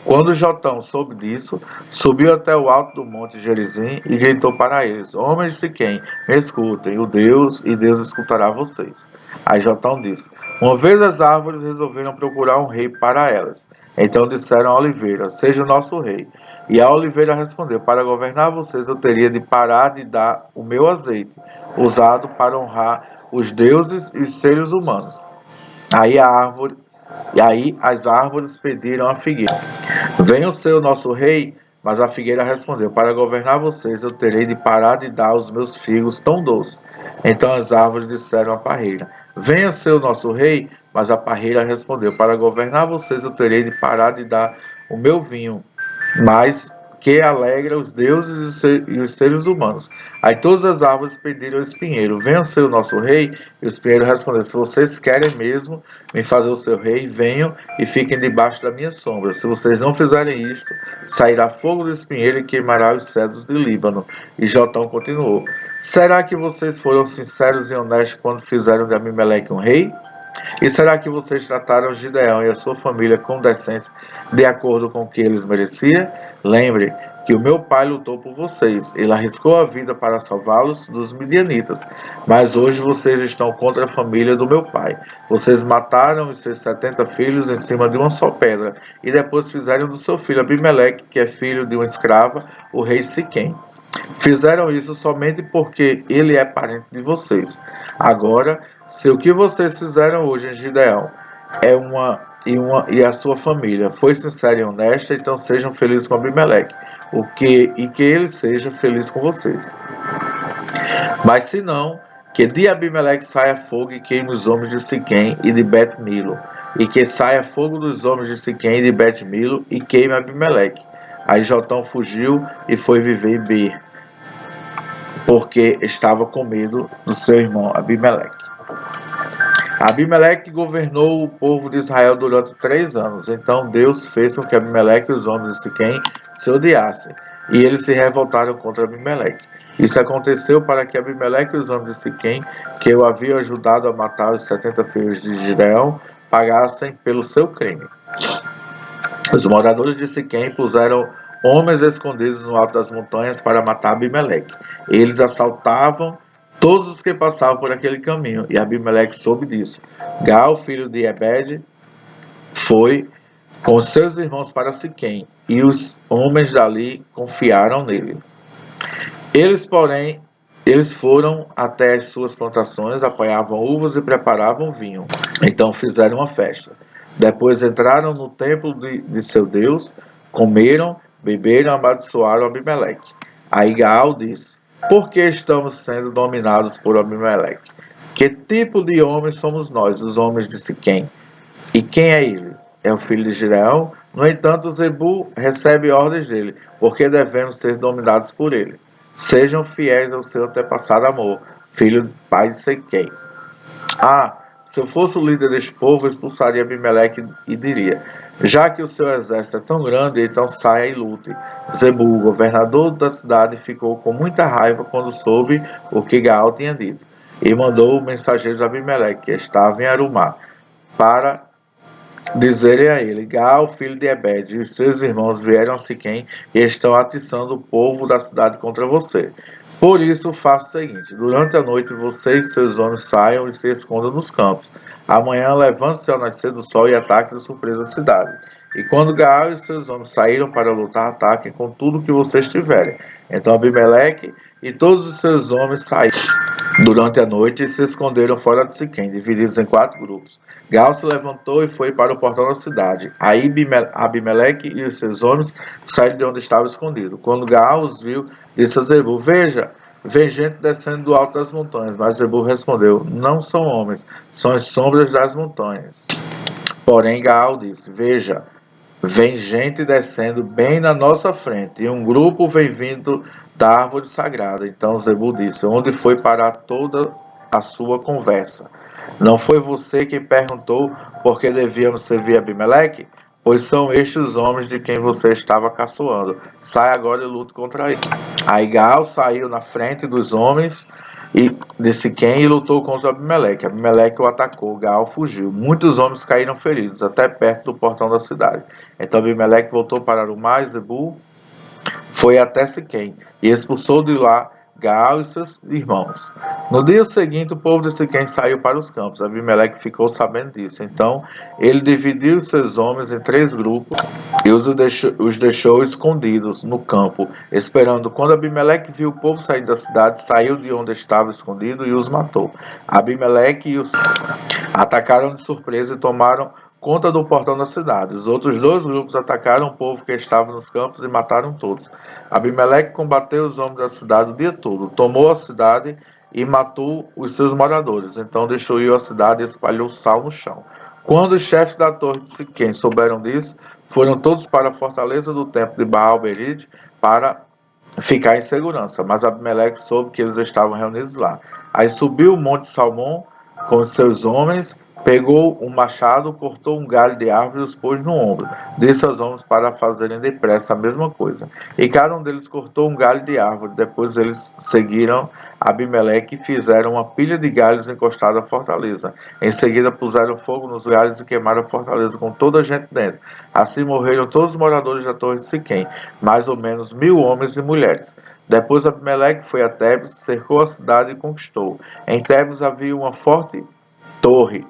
Quando Jotão soube disso, subiu até o alto do monte Gerizim e gritou para eles: Homens de Siquém, me escutem, e Deus escutará vocês. Aí Jotão disse: Uma vez as árvores resolveram procurar um rei para elas. Então disseram a oliveira: Seja o nosso rei. E a oliveira respondeu: Para governar vocês eu teria de parar de dar o meu azeite, usado para honrar os deuses e os seres humanos. Aí a árvore E aí as árvores pediram à figueira: venha ser o nosso rei. Mas a figueira respondeu: para governar vocês, eu terei de parar de dar os meus figos tão doces. Então as árvores disseram à parreira: venha ser o nosso rei. Mas a parreira respondeu: para governar vocês, eu terei de parar de dar o meu vinho, mas que alegra os deuses e os seres humanos. Aí todas as árvores pediram ao espinheiro: venha ser o nosso rei. E o espinheiro respondeu: se vocês querem mesmo me fazer o seu rei, venham e fiquem debaixo da minha sombra. Se vocês não fizerem isto, sairá fogo do espinheiro e queimará os cedros de Líbano. E Jotão continuou: será que vocês foram sinceros e honestos quando fizeram de Abimeleque um rei? E será que vocês trataram Gideão e a sua família com decência, de acordo com o que eles mereciam? Lembre que o meu pai lutou por vocês. Ele arriscou a vida para salvá-los dos midianitas. Mas hoje vocês estão contra a família do meu pai. Vocês mataram os seus 70 filhos em cima de uma só pedra. E depois fizeram do seu filho Abimeleque, que é filho de uma escrava, o rei Siquém. Fizeram isso somente porque ele é parente de vocês. Agora, se o que vocês fizeram hoje em Gideão e a sua família foi sincera e honesta, então sejam felizes com Abimeleque, e que ele seja feliz com vocês. Mas se não, que de Abimeleque saia fogo e queime os homens de Siquém e de Bet-Milo, e que saia fogo dos homens de Siquém e de Bet-Milo e queime Abimeleque. Aí Jotão fugiu e foi viver em Beer, porque estava com medo do seu irmão Abimeleque. Abimeleque governou o povo de Israel durante 3 anos. Então Deus fez com que Abimeleque e os homens de Siquém se odiassem, e eles se revoltaram contra Abimeleque. Isso aconteceu para que Abimeleque e os homens de Siquém, que eu havia ajudado a matar os 70 filhos de Gideão, pagassem pelo seu crime. Os moradores de Siquém puseram homens escondidos no alto das montanhas para matar Abimeleque. Eles assaltavam todos os que passavam por aquele caminho, e Abimeleque soube disso. Gal, filho de Ebed, foi com seus irmãos para Siquém, e os homens dali confiaram nele. Eles foram até as suas plantações, apanhavam uvas e preparavam vinho. Então fizeram uma festa. Depois entraram no templo de seu Deus, comeram, beberam e amaldiçoaram Abimeleque. Aí Gaal disse: por que estamos sendo dominados por Abimeleque? Que tipo de homens somos nós, os homens de Siquém? E quem é ele? É o filho de Gideão? No entanto, Zebu recebe ordens dele, porque devemos ser dominados por ele. Sejam fiéis ao seu antepassado Amor, filho do pai de Siquém. Se eu fosse o líder deste povo, eu expulsaria Abimeleque e diria: já que o seu exército é tão grande, então saia e lute. Zebu, o governador da cidade, ficou com muita raiva quando soube o que Gaal tinha dito, e mandou mensageiros a Abimeleque, que estava em Arumá, para dizerem a ele: Gaal, filho de Ebed, e os seus irmãos vieram a Siquém e estão atiçando o povo da cidade contra você. Por isso, faça o seguinte: durante a noite, você e seus homens saiam e se escondam nos campos. Amanhã, levante-se ao nascer do sol e ataque de surpresa a cidade. E quando Gaal e seus homens saíram para lutar, ataquem com tudo que vocês tiverem. Então Abimeleque e todos os seus homens saíram durante a noite e se esconderam fora de Siquém, divididos em 4 grupos. Gaal se levantou e foi para o portão da cidade. Aí Abimeleque e os seus homens saíram de onde estava escondido. Quando Gaal os viu, disse a Zebu: veja, vem gente descendo do alto das montanhas. Mas Zebu respondeu: não são homens, são as sombras das montanhas. Porém Gaal disse: veja, vem gente descendo bem na nossa frente, e um grupo vem vindo da árvore sagrada. Então Zebu disse: onde foi parar toda a sua conversa? Não foi você quem perguntou por que devíamos servir Abimeleque? Pois são estes os homens de quem você estava caçoando. Sai agora e lute contra eles. Aí Gaal saiu na frente dos homens de Siquém e lutou contra Abimeleque. Abimeleque o atacou, Gaal fugiu. Muitos homens caíram feridos, até perto do portão da cidade. Então Abimeleque voltou para Arumá e Zebu foi até Siquém e expulsou de lá Gaal e seus irmãos. No dia seguinte, o povo de Siquém saiu para os campos. Abimeleque ficou sabendo disso. Então, ele dividiu os seus homens em 3 grupos e os deixou escondidos no campo, esperando. Quando Abimeleque viu o povo sair da cidade, saiu de onde estava escondido e os matou. Abimeleque e os atacaram de surpresa e tomaram conta do portão da cidade. Os outros 2 grupos atacaram o povo que estava nos campos e mataram todos. Abimeleque combateu os homens da cidade o dia todo, tomou a cidade e matou os seus moradores. Então destruiu a cidade e espalhou sal no chão. Quando os chefes da torre de Siquém souberam disso, foram todos para a fortaleza do templo de Baal-Berite para ficar em segurança. Mas Abimeleque soube que eles estavam reunidos lá. Aí subiu o monte Salmão com os seus homens, pegou um machado, cortou um galho de árvore e os pôs no ombro. Disse aos homens para fazerem depressa a mesma coisa. E cada um deles cortou um galho de árvore. Depois eles seguiram Abimeleque e fizeram uma pilha de galhos encostada à fortaleza. Em seguida puseram fogo nos galhos e queimaram a fortaleza com toda a gente dentro. Assim morreram todos os moradores da torre de Siquém, mais ou menos 1000 homens e mulheres. Depois Abimeleque foi a Tebes, cercou a cidade e conquistou. Em Tebes havia uma forte torre.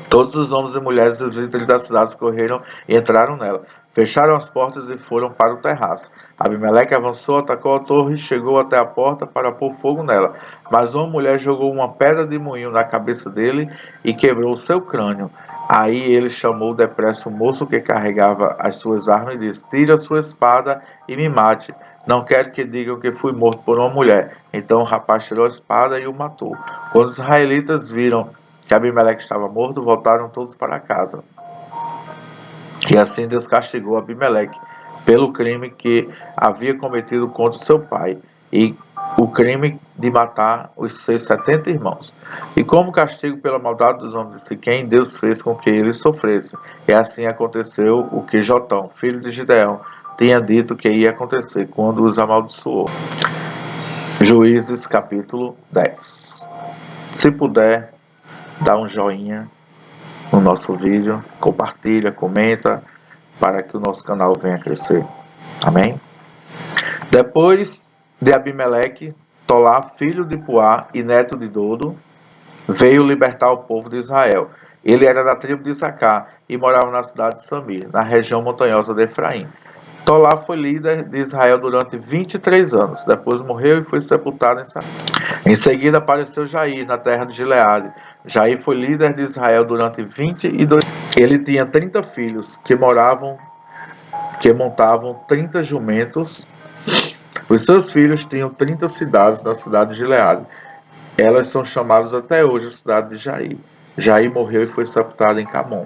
Todos os homens e mulheres dos líderes da cidade correram e entraram nela. Fecharam as portas e foram para o terraço. Abimeleque avançou, atacou a torre e chegou até a porta para pôr fogo nela. Mas uma mulher jogou uma pedra de moinho na cabeça dele e quebrou o seu crânio. Aí ele chamou depressa o moço que carregava as suas armas e disse: "Tire a sua espada e me mate. Não quero que digam que fui morto por uma mulher." Então o rapaz tirou a espada e o matou. Quando os israelitas viram que Abimeleque estava morto, voltaram todos para casa. E assim Deus castigou Abimeleque pelo crime que havia cometido contra seu pai e o crime de matar os seus 70 irmãos. E como castigo pela maldade dos homens de Siquém, Deus fez com que eles sofressem. E assim aconteceu o que Jotão, filho de Gideão, tinha dito que ia acontecer quando os amaldiçoou. Juízes capítulo 10. Se puder, dá um joinha no nosso vídeo, compartilha, comenta, para que o nosso canal venha crescer. Amém? Depois de Abimeleque, Tolá, filho de Puá e neto de Dodo, veio libertar o povo de Israel. Ele era da tribo de Isacar e morava na cidade de Samir, na região montanhosa de Efraim. Tolá foi líder de Israel durante 23 anos. Depois morreu e foi sepultado em Samir. Em seguida apareceu Jair, na terra de Gileade. Jair foi líder de Israel durante 22 anos. Ele tinha 30 filhos que montavam 30 jumentos. Os seus filhos tinham 30 cidades na cidade de Gileade. Elas são chamadas até hoje a cidade de Jair. Jair morreu e foi sepultado em Camon.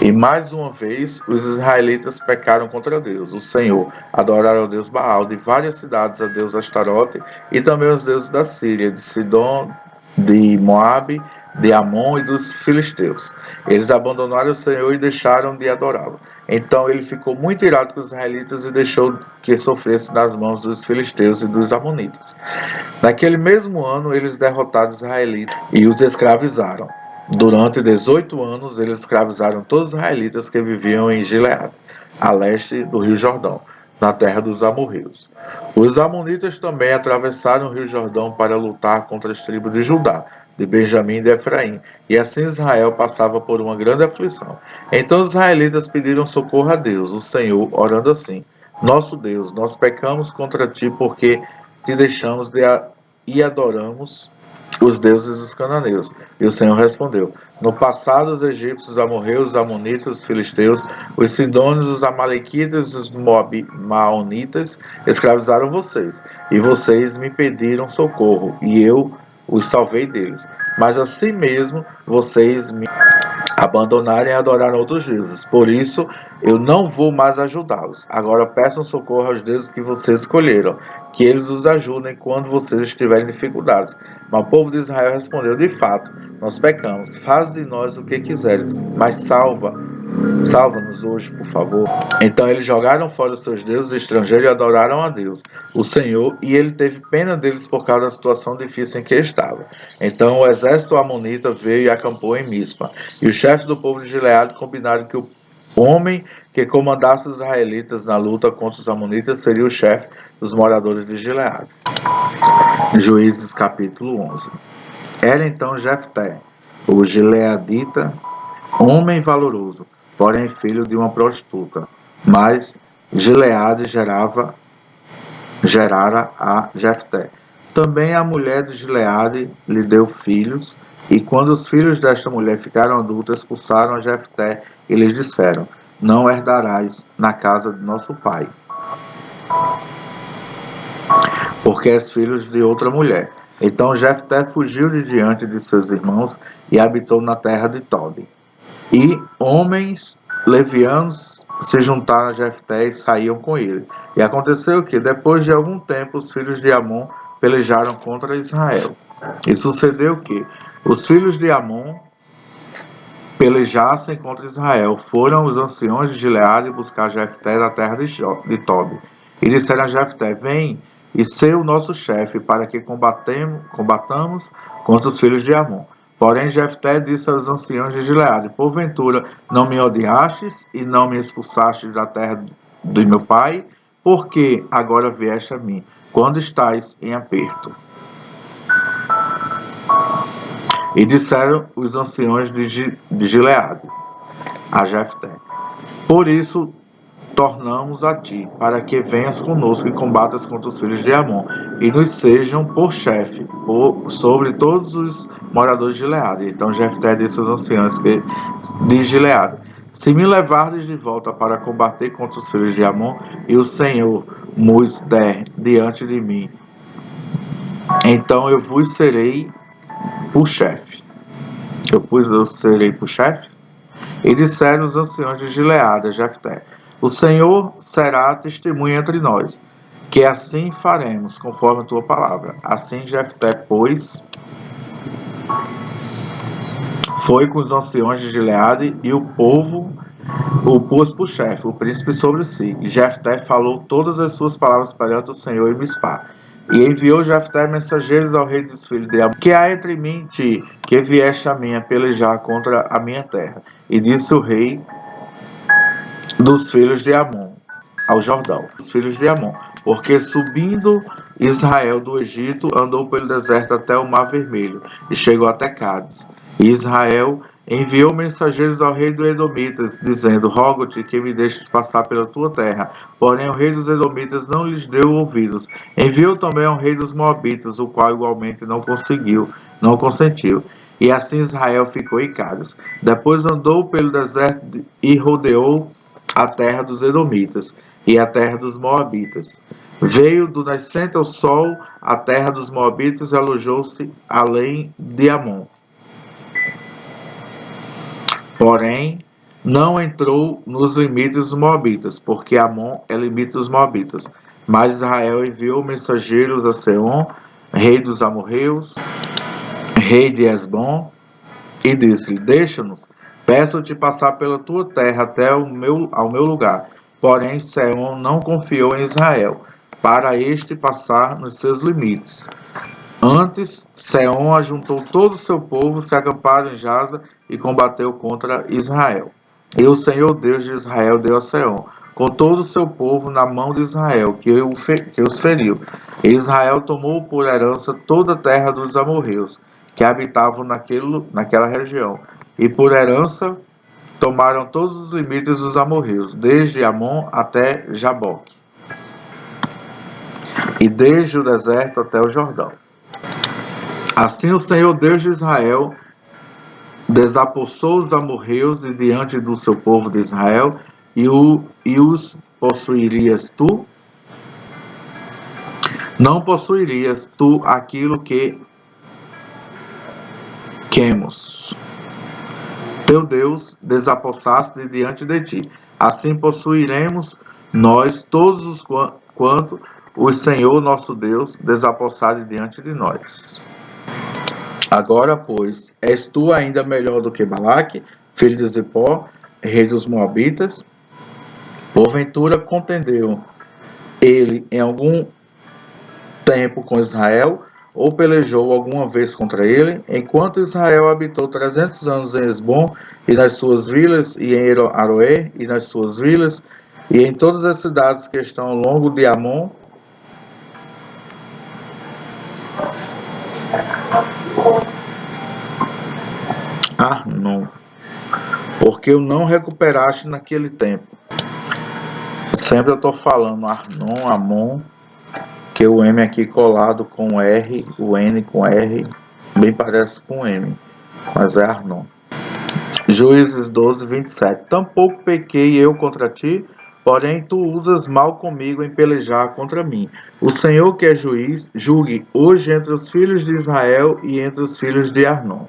E mais uma vez, os israelitas pecaram contra Deus, o Senhor. Adoraram ao Deus Baal de várias cidades, a Deus Astarote e também os deuses da Síria, de Sidom, de Moabe, de Amon e dos filisteus. Eles abandonaram o Senhor e deixaram de adorá-lo. Então ele ficou muito irado com os israelitas e deixou que sofresse nas mãos dos filisteus e dos amonitas. Naquele mesmo ano, eles derrotaram os israelitas e os escravizaram. Durante 18 anos, eles escravizaram todos os israelitas que viviam em Gileade, a leste do Rio Jordão, na terra dos amorreus. Os amonitas também atravessaram o Rio Jordão para lutar contra as tribos de Judá, de Benjamim e de Efraim, e assim Israel passava por uma grande aflição. Então os israelitas pediram socorro a Deus, o Senhor, orando assim: "Nosso Deus, nós pecamos contra ti porque te deixamos e adoramos os deuses dos cananeus." E o Senhor respondeu: "No passado os egípcios, os amorreus, os amonitas, os filisteus, os sidônios, os amalequitas, os maonitas escravizaram vocês, e vocês me pediram socorro, e eu os salvei deles. Mas assim mesmo vocês me abandonaram e adoraram outros deuses. Por isso eu não vou mais ajudá-los. Agora peçam socorro aos deuses que vocês escolheram, que eles os ajudem quando vocês estiverem em dificuldades." Mas o povo de Israel respondeu: "De fato, nós pecamos. Faz de nós o que quiseres, mas salva-nos hoje, por favor." Então eles jogaram fora os seus deuses estrangeiros e adoraram a Deus, o Senhor, e ele teve pena deles por causa da situação difícil em que estava. Então o exército amonita veio e acampou em Mispa, e os chefes do povo de Gileade combinaram que o homem que comandasse os israelitas na luta contra os amonitas seria o chefe dos moradores de Gileade. Juízes capítulo 11. Era então Jefté, o gileadita, homem valoroso, porém filho de uma prostituta. Mas Gileade gerara a Jefté. Também a mulher de Gileade lhe deu filhos, E quando os filhos desta mulher ficaram adultos, expulsaram a Jefté e lhes disseram: não herdarás na casa de nosso pai, porque és filhos de outra mulher. Então Jefté fugiu de diante de seus irmãos e habitou na terra de Tobi. E homens levianos se juntaram a Jefté e saíam com ele. E aconteceu que, depois de algum tempo, os filhos de Amon pelejaram contra Israel. E sucedeu que os filhos de Amon pelejassem contra Israel. Foram os anciões de Gileade buscar Jefté da terra de Tobi. E disseram a Jefté: vem e ser o nosso chefe, para que combatamos contra os filhos de Amon. Porém Jefté disse aos anciãos de Gileade: porventura não me odiastes e não me expulsastes da terra de meu pai? Por que agora vieste a mim, quando estais em aperto? E disseram os anciões de Gileade a Jefté: por isso tornamos a ti, para que venhas conosco e combatas contra os filhos de Amon, e nos sejam por chefe sobre todos os moradores de Gileade. Então Jefté disse aos anciãos de Gileade: se me levardes de volta para combater contra os filhos de Amon, e o Senhor vos der diante de mim, então eu vos serei por chefe. Eu serei por chefe? E disseram os anciãos de Gileade a Jefté: o Senhor será testemunha entre nós, que assim faremos, conforme a tua palavra. Assim Jefté, pois, foi com os anciões de Gileade, e o povo o pôs por chefe, o príncipe sobre si. E Jefté falou todas as suas palavras perante o Senhor em Mispá. E enviou Jefté mensageiros ao rei dos filhos de Amon: que há entre mim e ti, que vieste a mim a pelejar contra a minha terra? E disse o rei dos filhos de Amon ao Jordão: os filhos de Amon, porque subindo Israel do Egito, andou pelo deserto até o Mar Vermelho, e chegou até Cádiz. E Israel enviou mensageiros ao rei dos Edomitas, dizendo: rogo-te que me deixes passar pela tua terra. Porém o rei dos Edomitas não lhes deu ouvidos. Enviou também ao rei dos Moabitas, o qual igualmente não consentiu. E assim Israel ficou em Cádiz. Depois andou pelo deserto e rodeou a terra dos Edomitas e a terra dos Moabitas. Veio do nascente ao sol a terra dos Moabitas e alojou-se além de Amon. Porém, não entrou nos limites dos Moabitas, porque Amon é limite dos Moabitas. Mas Israel enviou mensageiros a Seom, rei dos amorreus, rei de Hesbom, e disse-lhe: deixa-nos, peço-te passar pela tua terra até ao meu lugar. Porém Seom não confiou em Israel, para este passar nos seus limites. Antes, Seom ajuntou todo o seu povo, se acamparam em Jaza e combateu contra Israel. E o Senhor Deus de Israel deu a Seom, com todo o seu povo, na mão de Israel, que os feriu. E Israel tomou por herança toda a terra dos amorreus, que habitavam naquela região. E por herança tomaram todos os limites dos amorreus, desde Amon até Jaboque, e desde o deserto até o Jordão. Assim o Senhor Deus de Israel desapossou os amorreus de diante do seu povo de Israel, e os possuirias tu? Não possuirias tu aquilo que Quemos, teu Deus, desapossaste de diante de ti. Assim possuiremos nós todos os quanto o Senhor nosso Deus desapossar de diante de nós. Agora, pois, és tu ainda melhor do que Balaque, filho de Zippor, rei dos Moabitas? Porventura contendeu ele em algum tempo com Israel, ou pelejou alguma vez contra ele? Enquanto Israel habitou 300 anos em Hesbom e nas suas vilas, e em Aroer e nas suas vilas, e em todas as cidades que estão ao longo de Amon, Arnon, porque o não recuperaste naquele tempo. Sempre eu estou falando Arnon, Amon, que o M aqui colado com R, o N com R, bem parece com M. mas é Arnon. Juízes 12, 27. Tampouco pequei eu contra ti, porém tu usas mal comigo em pelejar contra mim. O Senhor que é juiz, julgue hoje entre os filhos de Israel e entre os filhos de Arnon.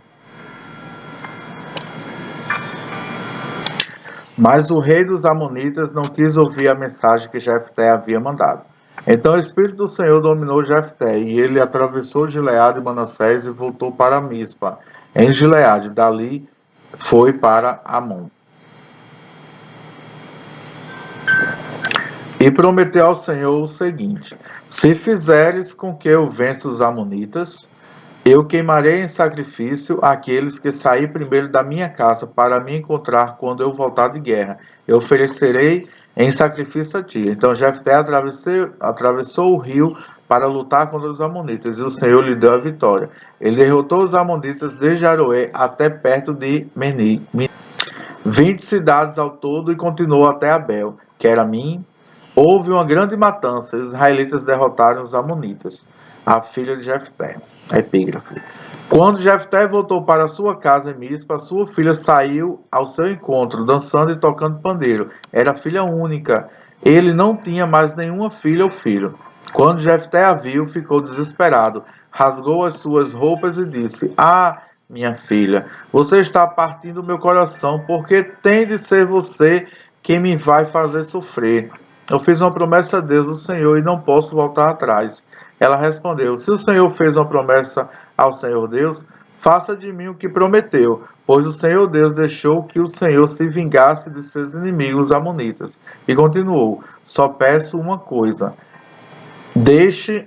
Mas o rei dos Amonitas não quis ouvir a mensagem que Jefté havia mandado. Então o Espírito do Senhor dominou Jefté, e ele atravessou Gileade e Manassés e voltou para Mispa, em Gileade. Dali foi para Amon. E prometeu ao Senhor o seguinte: se fizeres com que eu vença os Amonitas, eu queimarei em sacrifício aqueles que saí primeiro da minha casa para me encontrar quando eu voltar de guerra. Eu oferecerei em sacrifício a ti. Então Jefté atravessou o rio para lutar contra os Amonitas, e o Senhor lhe deu a vitória. Ele derrotou os Amonitas desde Aroé até perto de Meni, 20 cidades ao todo, e continuou até Abel, que era Min. Houve uma grande matança, e os israelitas derrotaram os Amonitas. A filha de Jefté. Epígrafe. Quando Jefté voltou para sua casa em Mispa, sua filha saiu ao seu encontro, dançando e tocando pandeiro. Era filha única. Ele não tinha mais nenhuma filha ou filho. Quando Jefté a viu, ficou desesperado. Rasgou as suas roupas e disse: Ah, minha filha, você está partindo meu coração, porque tem de ser você quem me vai fazer sofrer. Eu fiz uma promessa a Deus, o Senhor, e não posso voltar atrás. Ela respondeu: se o Senhor fez uma promessa ao Senhor Deus, faça de mim o que prometeu, pois o Senhor Deus deixou que o Senhor se vingasse dos seus inimigos amonitas. E continuou: só peço uma coisa, deixe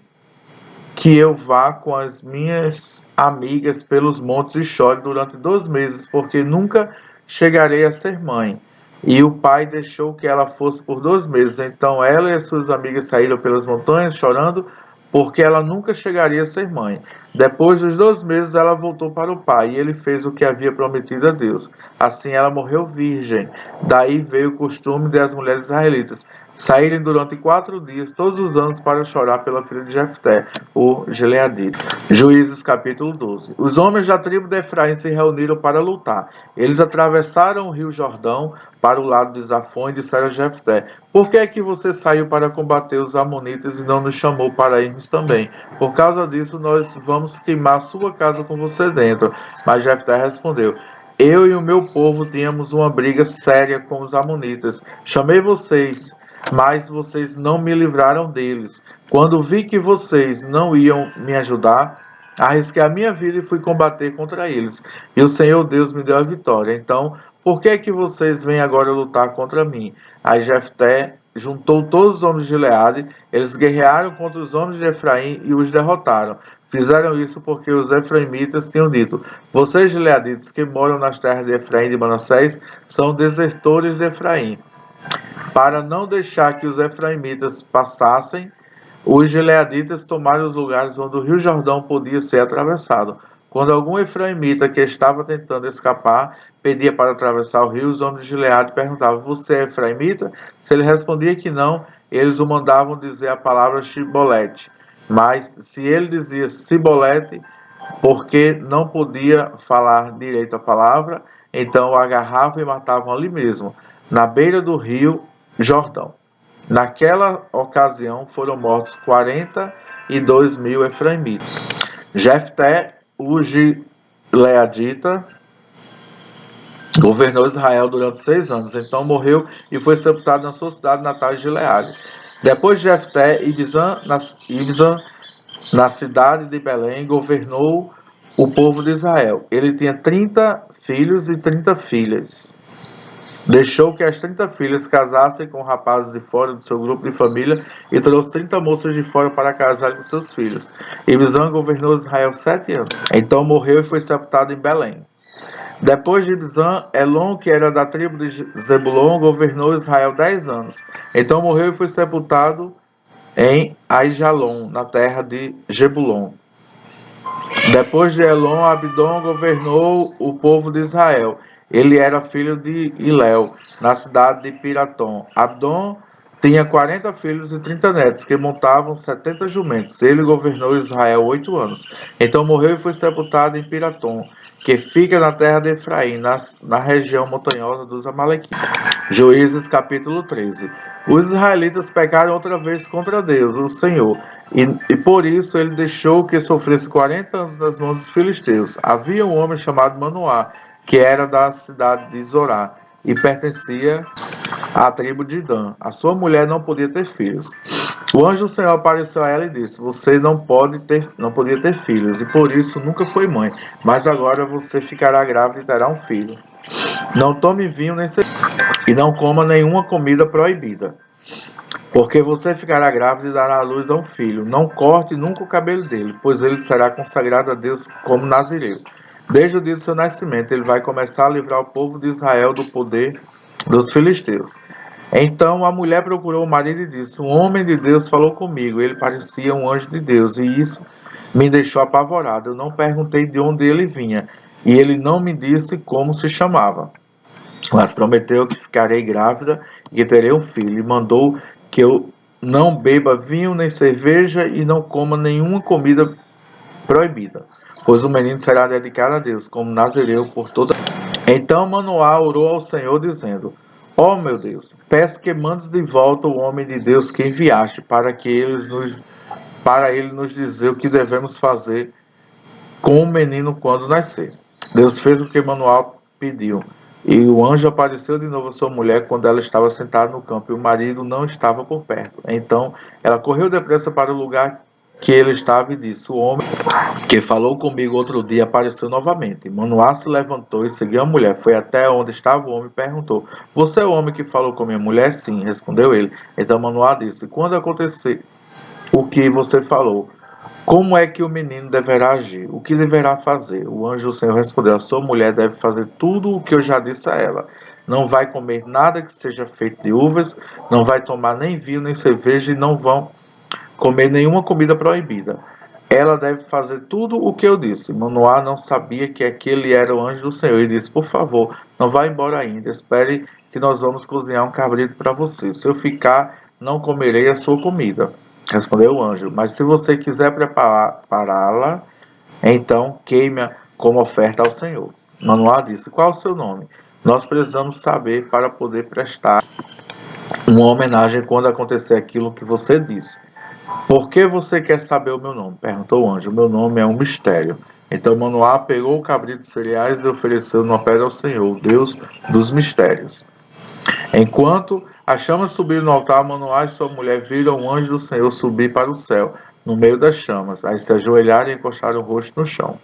que eu vá com as minhas amigas pelos montes e chore durante 2 meses, porque nunca chegarei a ser mãe. E o pai deixou que ela fosse por 2 meses. Então ela e as suas amigas saíram pelas montanhas chorando, porque ela nunca chegaria a ser mãe. Depois dos 2 meses, ela voltou para o pai, e ele fez o que havia prometido a Deus. Assim ela morreu virgem. Daí veio o costume das mulheres israelitas saírem durante 4 dias, todos os anos, para chorar pela filha de Jefté, o Gileadita. Juízes capítulo 12. Os homens da tribo de Efraim se reuniram para lutar. Eles atravessaram o rio Jordão para o lado de Zafon e disseram a Jefté: por que é que você saiu para combater os amonitas e não nos chamou para irmos também? Por causa disso, nós vamos queimar sua casa com você dentro. Mas Jefté respondeu: eu e o meu povo tínhamos uma briga séria com os amonitas. Chamei vocês, mas vocês não me livraram deles. Quando vi que vocês não iam me ajudar, arrisquei a minha vida e fui combater contra eles. E o Senhor Deus me deu a vitória. Então, por que é que vocês vêm agora lutar contra mim? Aí Jefté juntou todos os homens de Gileade, eles guerrearam contra os homens de Efraim e os derrotaram. Fizeram isso porque os efraimitas tinham dito: vocês, gileaditas, que moram nas terras de Efraim e de Manassés, são desertores de Efraim. Para não deixar que os efraimitas passassem, os gileaditas tomaram os lugares onde o rio Jordão podia ser atravessado. Quando algum efraimita que estava tentando escapar pedia para atravessar o rio, os homens de Gileade perguntavam: você é efraimita? Se ele respondia que não, eles o mandavam dizer a palavra Shibolete. Mas se ele dizia Sibolete, porque não podia falar direito a palavra, então o agarravam e matavam ali mesmo, na beira do rio Jordão. Naquela ocasião foram mortos 42.000 efraimitas. Jefté, o gileadita, governou Israel durante 6 anos. Então morreu e foi sepultado na sua cidade natal de Gileade. Depois de Jefté, Ibzan, na cidade de Belém, governou o povo de Israel. Ele tinha 30 filhos e 30 filhas. Deixou que as 30 filhas casassem com rapazes de fora do seu grupo de família e trouxe 30 moças de fora para casar com seus filhos. Ibzan governou Israel 7 anos. Então morreu e foi sepultado em Belém. Depois de Ibzan, Elon, que era da tribo de Zebulon, governou Israel 10 anos. Então morreu e foi sepultado em Aijalon, na terra de Jebulon. Depois de Elon, Abdon governou o povo de Israel. Ele era filho de Iléu, na cidade de Piratom. Abdon tinha 40 filhos e 30 netos, que montavam 70 jumentos. Ele governou Israel 8 anos. Então morreu e foi sepultado em Piratom. que fica na terra de Efraim, na região montanhosa dos Amalequitas. Juízes capítulo 13. Os israelitas pecaram outra vez contra Deus, o Senhor, e por isso ele deixou que sofresse 40 anos nas mãos dos filisteus. Havia um homem chamado Manoá, que era da cidade de Zorá, e pertencia à tribo de Dan. A sua mulher não podia ter filhos. O anjo do Senhor apareceu a ela e disse: Você não podia ter filhos, e por isso nunca foi mãe, mas agora você ficará grávida e terá um filho. Não tome vinho nem cerveja, e não coma nenhuma comida proibida, porque você ficará grávida e dará à luz a um filho. Não corte nunca o cabelo dele, pois ele será consagrado a Deus como nazireu. Desde o dia do seu nascimento, ele vai começar a livrar o povo de Israel do poder dos filisteus. Então a mulher procurou o marido e disse: Um homem de Deus falou comigo. Ele parecia um anjo de Deus, e isso me deixou apavorado. Eu não perguntei de onde ele vinha, e ele não me disse como se chamava. Mas prometeu que ficarei grávida e que terei um filho. E mandou que eu não beba vinho nem cerveja e não coma nenhuma comida proibida, pois o menino será dedicado a Deus como nazireu por toda a vida. Então Manoá orou ao Senhor, dizendo: Ó meu Deus, peço que mandes de volta o homem de Deus que enviaste, para ele nos dizer o que devemos fazer com o menino quando nascer. Deus fez o que Manoá pediu. E o anjo apareceu de novo a sua mulher quando ela estava sentada no campo, e o marido não estava por perto. Então ela correu depressa para o lugar que ele estava e disse: O homem que falou comigo outro dia apareceu novamente. Manoá se levantou e seguiu a mulher. Foi até onde estava o homem e perguntou: Você é o homem que falou com minha mulher? Sim, respondeu ele. Então Manoá disse: Quando acontecer o que você falou, como é que o menino deverá agir? O que deverá fazer? O anjo do Senhor respondeu: A sua mulher deve fazer tudo o que eu já disse a ela. Não vai comer nada que seja feito de uvas, não vai tomar nem vinho nem cerveja e não vão comer nenhuma comida proibida. Ela deve fazer tudo o que eu disse. Manoá não sabia que aquele era o anjo do Senhor e disse: Por favor, não vá embora ainda. Espere que nós vamos cozinhar um cabrito para você. Se eu ficar, não comerei a sua comida. Respondeu o anjo: Mas se você quiser prepará-la, então queime-a como oferta ao Senhor. Manoá disse: Qual o seu nome? Nós precisamos saber para poder prestar uma homenagem quando acontecer aquilo que você disse. Por que você quer saber o meu nome? Perguntou o anjo. O meu nome é um mistério. Então Manoá pegou o cabrito de cereais e ofereceu numa pedra ao Senhor, Deus dos mistérios. Enquanto as chamas subiram no altar, Manoá e sua mulher viram um anjo do Senhor subir para o céu, no meio das chamas. Aí se ajoelharam e encostaram o rosto no chão.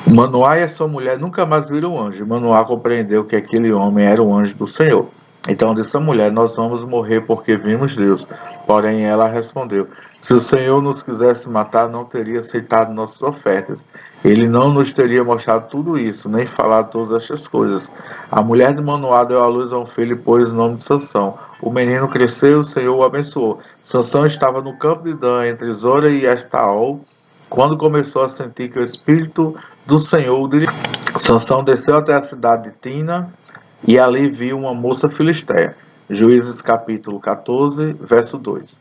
Manoá e a sua mulher nunca mais viram o anjo. Manoá compreendeu que aquele homem era o anjo do Senhor. Então disse a mulher: Nós vamos morrer porque vimos Deus. Porém ela respondeu: Se o Senhor nos quisesse matar, não teria aceitado nossas ofertas. Ele não nos teria mostrado tudo isso, nem falado todas estas coisas. A mulher de Manoá deu à luz a um filho e pôs o nome de Sansão. O menino cresceu e o Senhor o abençoou. Sansão estava no campo de Dan, entre Zora e Estaol, quando começou a sentir que o Espírito do Senhor o dirigia. Sansão desceu até a cidade de Tina e ali viu uma moça filisteia. Juízes capítulo 14, verso 2.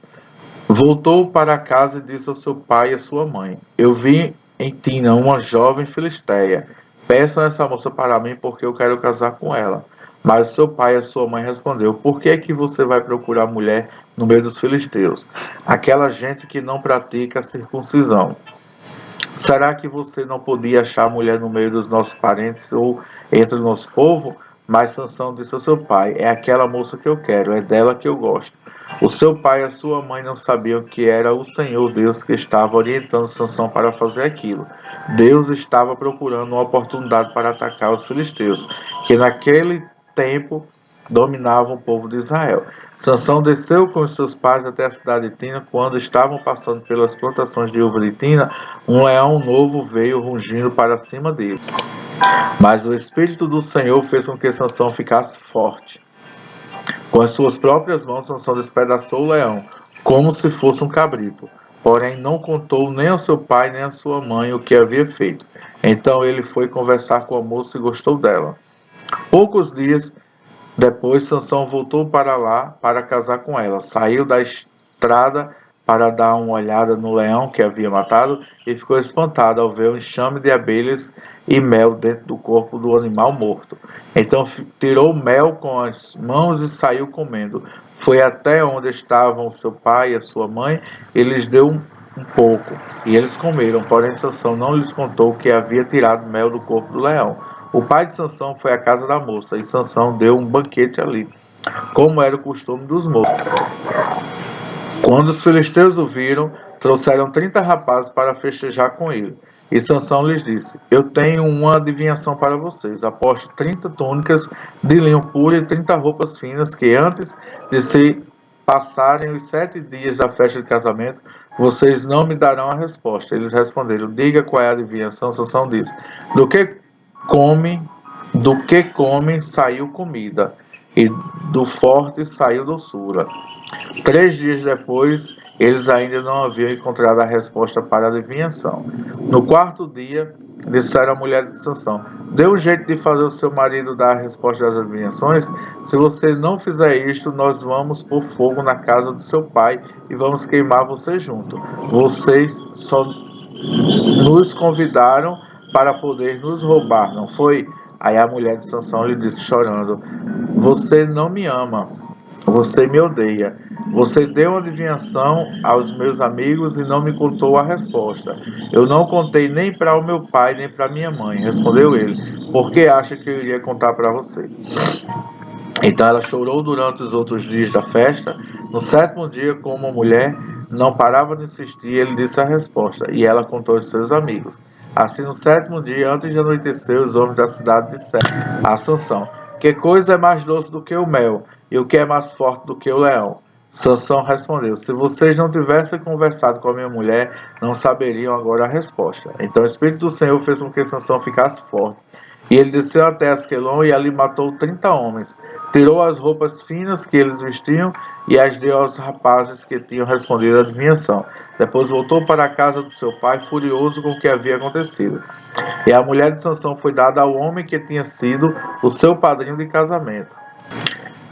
Voltou para casa e disse ao seu pai e à sua mãe: Eu vi em Tina uma jovem filisteia. Peçam essa moça para mim porque eu quero casar com ela. Mas seu pai e a sua mãe respondeu: Por que é que você vai procurar mulher no meio dos filisteus? Aquela gente que não pratica a circuncisão. Será que você não podia achar mulher no meio dos nossos parentes ou entre o nosso povo? Mas Sansão disse ao seu pai: É aquela moça que eu quero, é dela que eu gosto. O seu pai e a sua mãe não sabiam que era o Senhor Deus que estava orientando Sansão para fazer aquilo. Deus estava procurando uma oportunidade para atacar os filisteus, que naquele tempo dominavam o povo de Israel. Sansão desceu com os seus pais até a cidade de Tina. Quando estavam passando pelas plantações de uva de Tina, um leão novo veio rugindo para cima dele. Mas o Espírito do Senhor fez com que Sansão ficasse forte. Com as suas próprias mãos, Sansão despedaçou o leão, como se fosse um cabrito. Porém, não contou nem ao seu pai nem à sua mãe o que havia feito. Então ele foi conversar com a moça e gostou dela. Poucos dias depois, Sansão voltou para lá para casar com ela. Saiu da estrada para dar uma olhada no leão que havia matado e ficou espantado ao ver o enxame de abelhas e mel dentro do corpo do animal morto. Então tirou o mel com as mãos e saiu comendo. Foi até onde estavam seu pai e a sua mãe, e lhes deu um pouco, e eles comeram. Porém Sansão não lhes contou que havia tirado mel do corpo do leão. O pai de Sansão foi à casa da moça, e Sansão deu um banquete ali, como era o costume dos moços. Quando os filisteus o viram, trouxeram 30 rapazes para festejar com ele. E Sansão lhes disse: Eu tenho uma adivinhação para vocês. Aposto 30 túnicas de linho puro e 30 roupas finas, que antes de se passarem os 7 dias da festa de casamento, vocês não me darão a resposta. Eles responderam: Diga qual é a adivinhação. Sansão disse: Do que comem saiu comida, e do forte saiu doçura. 3 dias depois, eles ainda não haviam encontrado a resposta para a adivinhação. No 4º dia, disseram à mulher de Sansão: Dê um jeito de fazer o seu marido dar a resposta das adivinhações. Se você não fizer isto, nós vamos pôr fogo na casa do seu pai e vamos queimar você junto. Vocês só nos convidaram para poder nos roubar, não foi? Aí a mulher de Sansão lhe disse, chorando: Você não me ama, você me odeia. Você deu uma adivinhação aos meus amigos e não me contou a resposta. Eu não contei nem para o meu pai, nem para minha mãe. Respondeu ele: Por que acha que eu iria contar para você? Então ela chorou durante os outros dias da festa. No 7º dia, como a mulher não parava de insistir, ele disse a resposta, e ela contou aos seus amigos. Assim, no 7º dia, antes de anoitecer, os homens da cidade disseram a Sansão: Que coisa é mais doce do que o mel, e o que é mais forte do que o leão? Sansão respondeu: Se vocês não tivessem conversado com a minha mulher, não saberiam agora a resposta. Então o Espírito do Senhor fez com que Sansão ficasse forte. E ele desceu até Asquelon e ali matou 30 homens. Tirou as roupas finas que eles vestiam e as deu aos rapazes que tinham respondido à adivinhação. Depois voltou para a casa do seu pai, furioso com o que havia acontecido. E a mulher de Sansão foi dada ao homem que tinha sido o seu padrinho de casamento.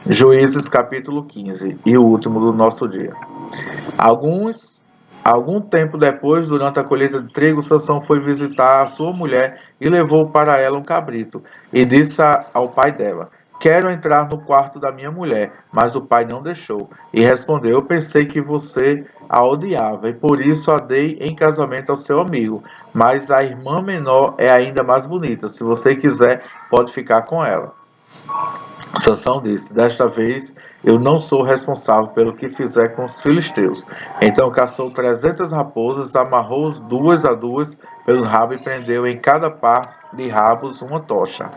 Juízes capítulo 15, e o último do nosso dia. Algum tempo depois, durante a colheita de trigo, Sansão foi visitar a sua mulher e levou para ela um cabrito. E disse ao pai dela: Quero entrar no quarto da minha mulher. Mas o pai não deixou. E respondeu: Eu pensei que você a odiava, e por isso a dei em casamento ao seu amigo. Mas a irmã menor é ainda mais bonita. Se você quiser, pode ficar com ela. Sansão disse: Desta vez eu não sou responsável pelo que fizer com os filisteus. Então caçou 300 raposas, amarrou-os 2 a 2 pelo rabo e prendeu em cada par de rabos uma tocha.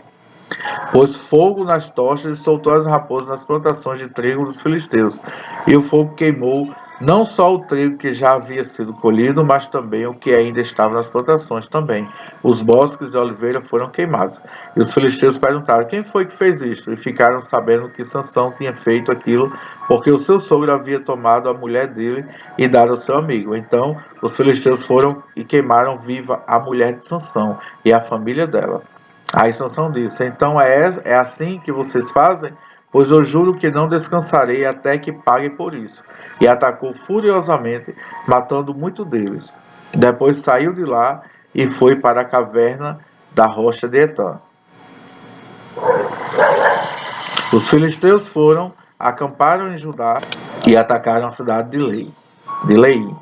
Pôs fogo nas tochas e soltou as raposas nas plantações de trigo dos filisteus. E o fogo queimou não só o trigo que já havia sido colhido, mas também o que ainda estava nas plantações também. Os bosques de oliveira foram queimados. E os filisteus perguntaram: Quem foi que fez isto? E ficaram sabendo que Sansão tinha feito aquilo porque o seu sogro havia tomado a mulher dele e dado ao seu amigo. Então os filisteus foram e queimaram viva a mulher de Sansão e a família dela. Aí Sansão disse: Então é assim que vocês fazem? Pois eu juro que não descansarei até que paguem por isso. E atacou furiosamente, matando muito deles. Depois saiu de lá e foi para a caverna da rocha de Etã. Os filisteus foram, acamparam em Judá e atacaram a cidade de Leí.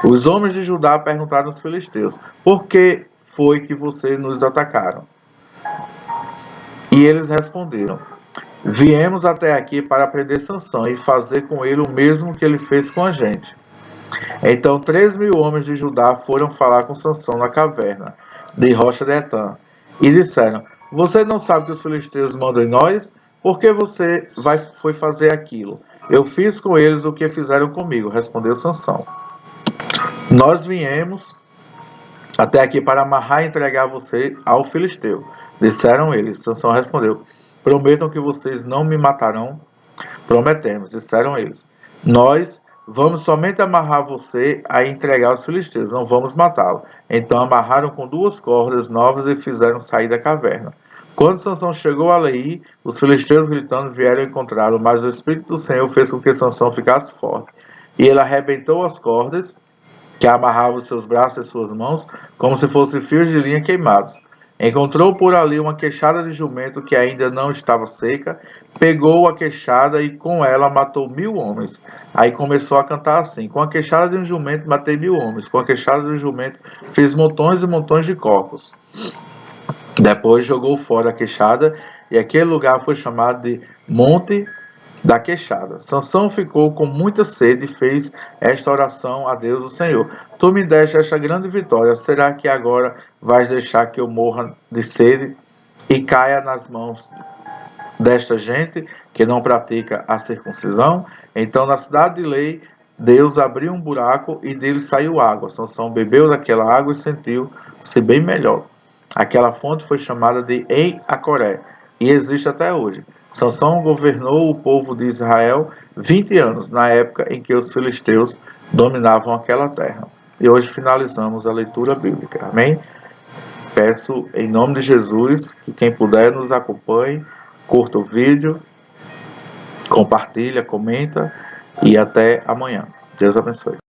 Os homens de Judá perguntaram aos filisteus: Por que foi que vocês nos atacaram? E eles responderam: Viemos até aqui para prender Sansão e fazer com ele o mesmo que ele fez com a gente. Então 3.000 homens de Judá foram falar com Sansão na caverna de rocha de Etã e disseram: Você não sabe que os filisteus mandam em nós? Por que você foi fazer aquilo? Eu fiz com eles o que fizeram comigo, respondeu Sansão. Nós viemos até aqui para amarrar e entregar você ao filisteu, disseram eles. Sansão respondeu: Prometam que vocês não me matarão. Prometemos, disseram eles. Nós vamos somente amarrar você a entregar aos filisteus, não vamos matá-lo. Então amarraram com 2 cordas novas e fizeram sair da caverna. Quando Sansão chegou a Leí, os filisteus gritando vieram encontrá-lo, mas o Espírito do Senhor fez com que Sansão ficasse forte. E ele arrebentou as cordas que amarravam seus braços e suas mãos, como se fossem fios de linha queimados. Encontrou por ali uma queixada de jumento que ainda não estava seca, pegou a queixada e com ela matou 1000 homens. Aí começou a cantar assim: com a queixada de um jumento matei 1000 homens, com a queixada de um jumento fiz montões e montões de corpos. Depois jogou fora a queixada e aquele lugar foi chamado de Monte da Queixada. Sansão ficou com muita sede e fez esta oração a Deus o Senhor: Tu me deste esta grande vitória, será que agora vais deixar que eu morra de sede e caia nas mãos desta gente que não pratica a circuncisão? Então, na cidade de Lei, Deus abriu um buraco e dele saiu água. Sansão bebeu daquela água e sentiu-se bem melhor. Aquela fonte foi chamada de Ei-Acoré e existe até hoje. Sansão governou o povo de Israel 20 anos, na época em que os filisteus dominavam aquela terra. E hoje finalizamos a leitura bíblica. Amém? Peço em nome de Jesus que quem puder nos acompanhe, curta o vídeo, compartilha, comenta e até amanhã. Deus abençoe.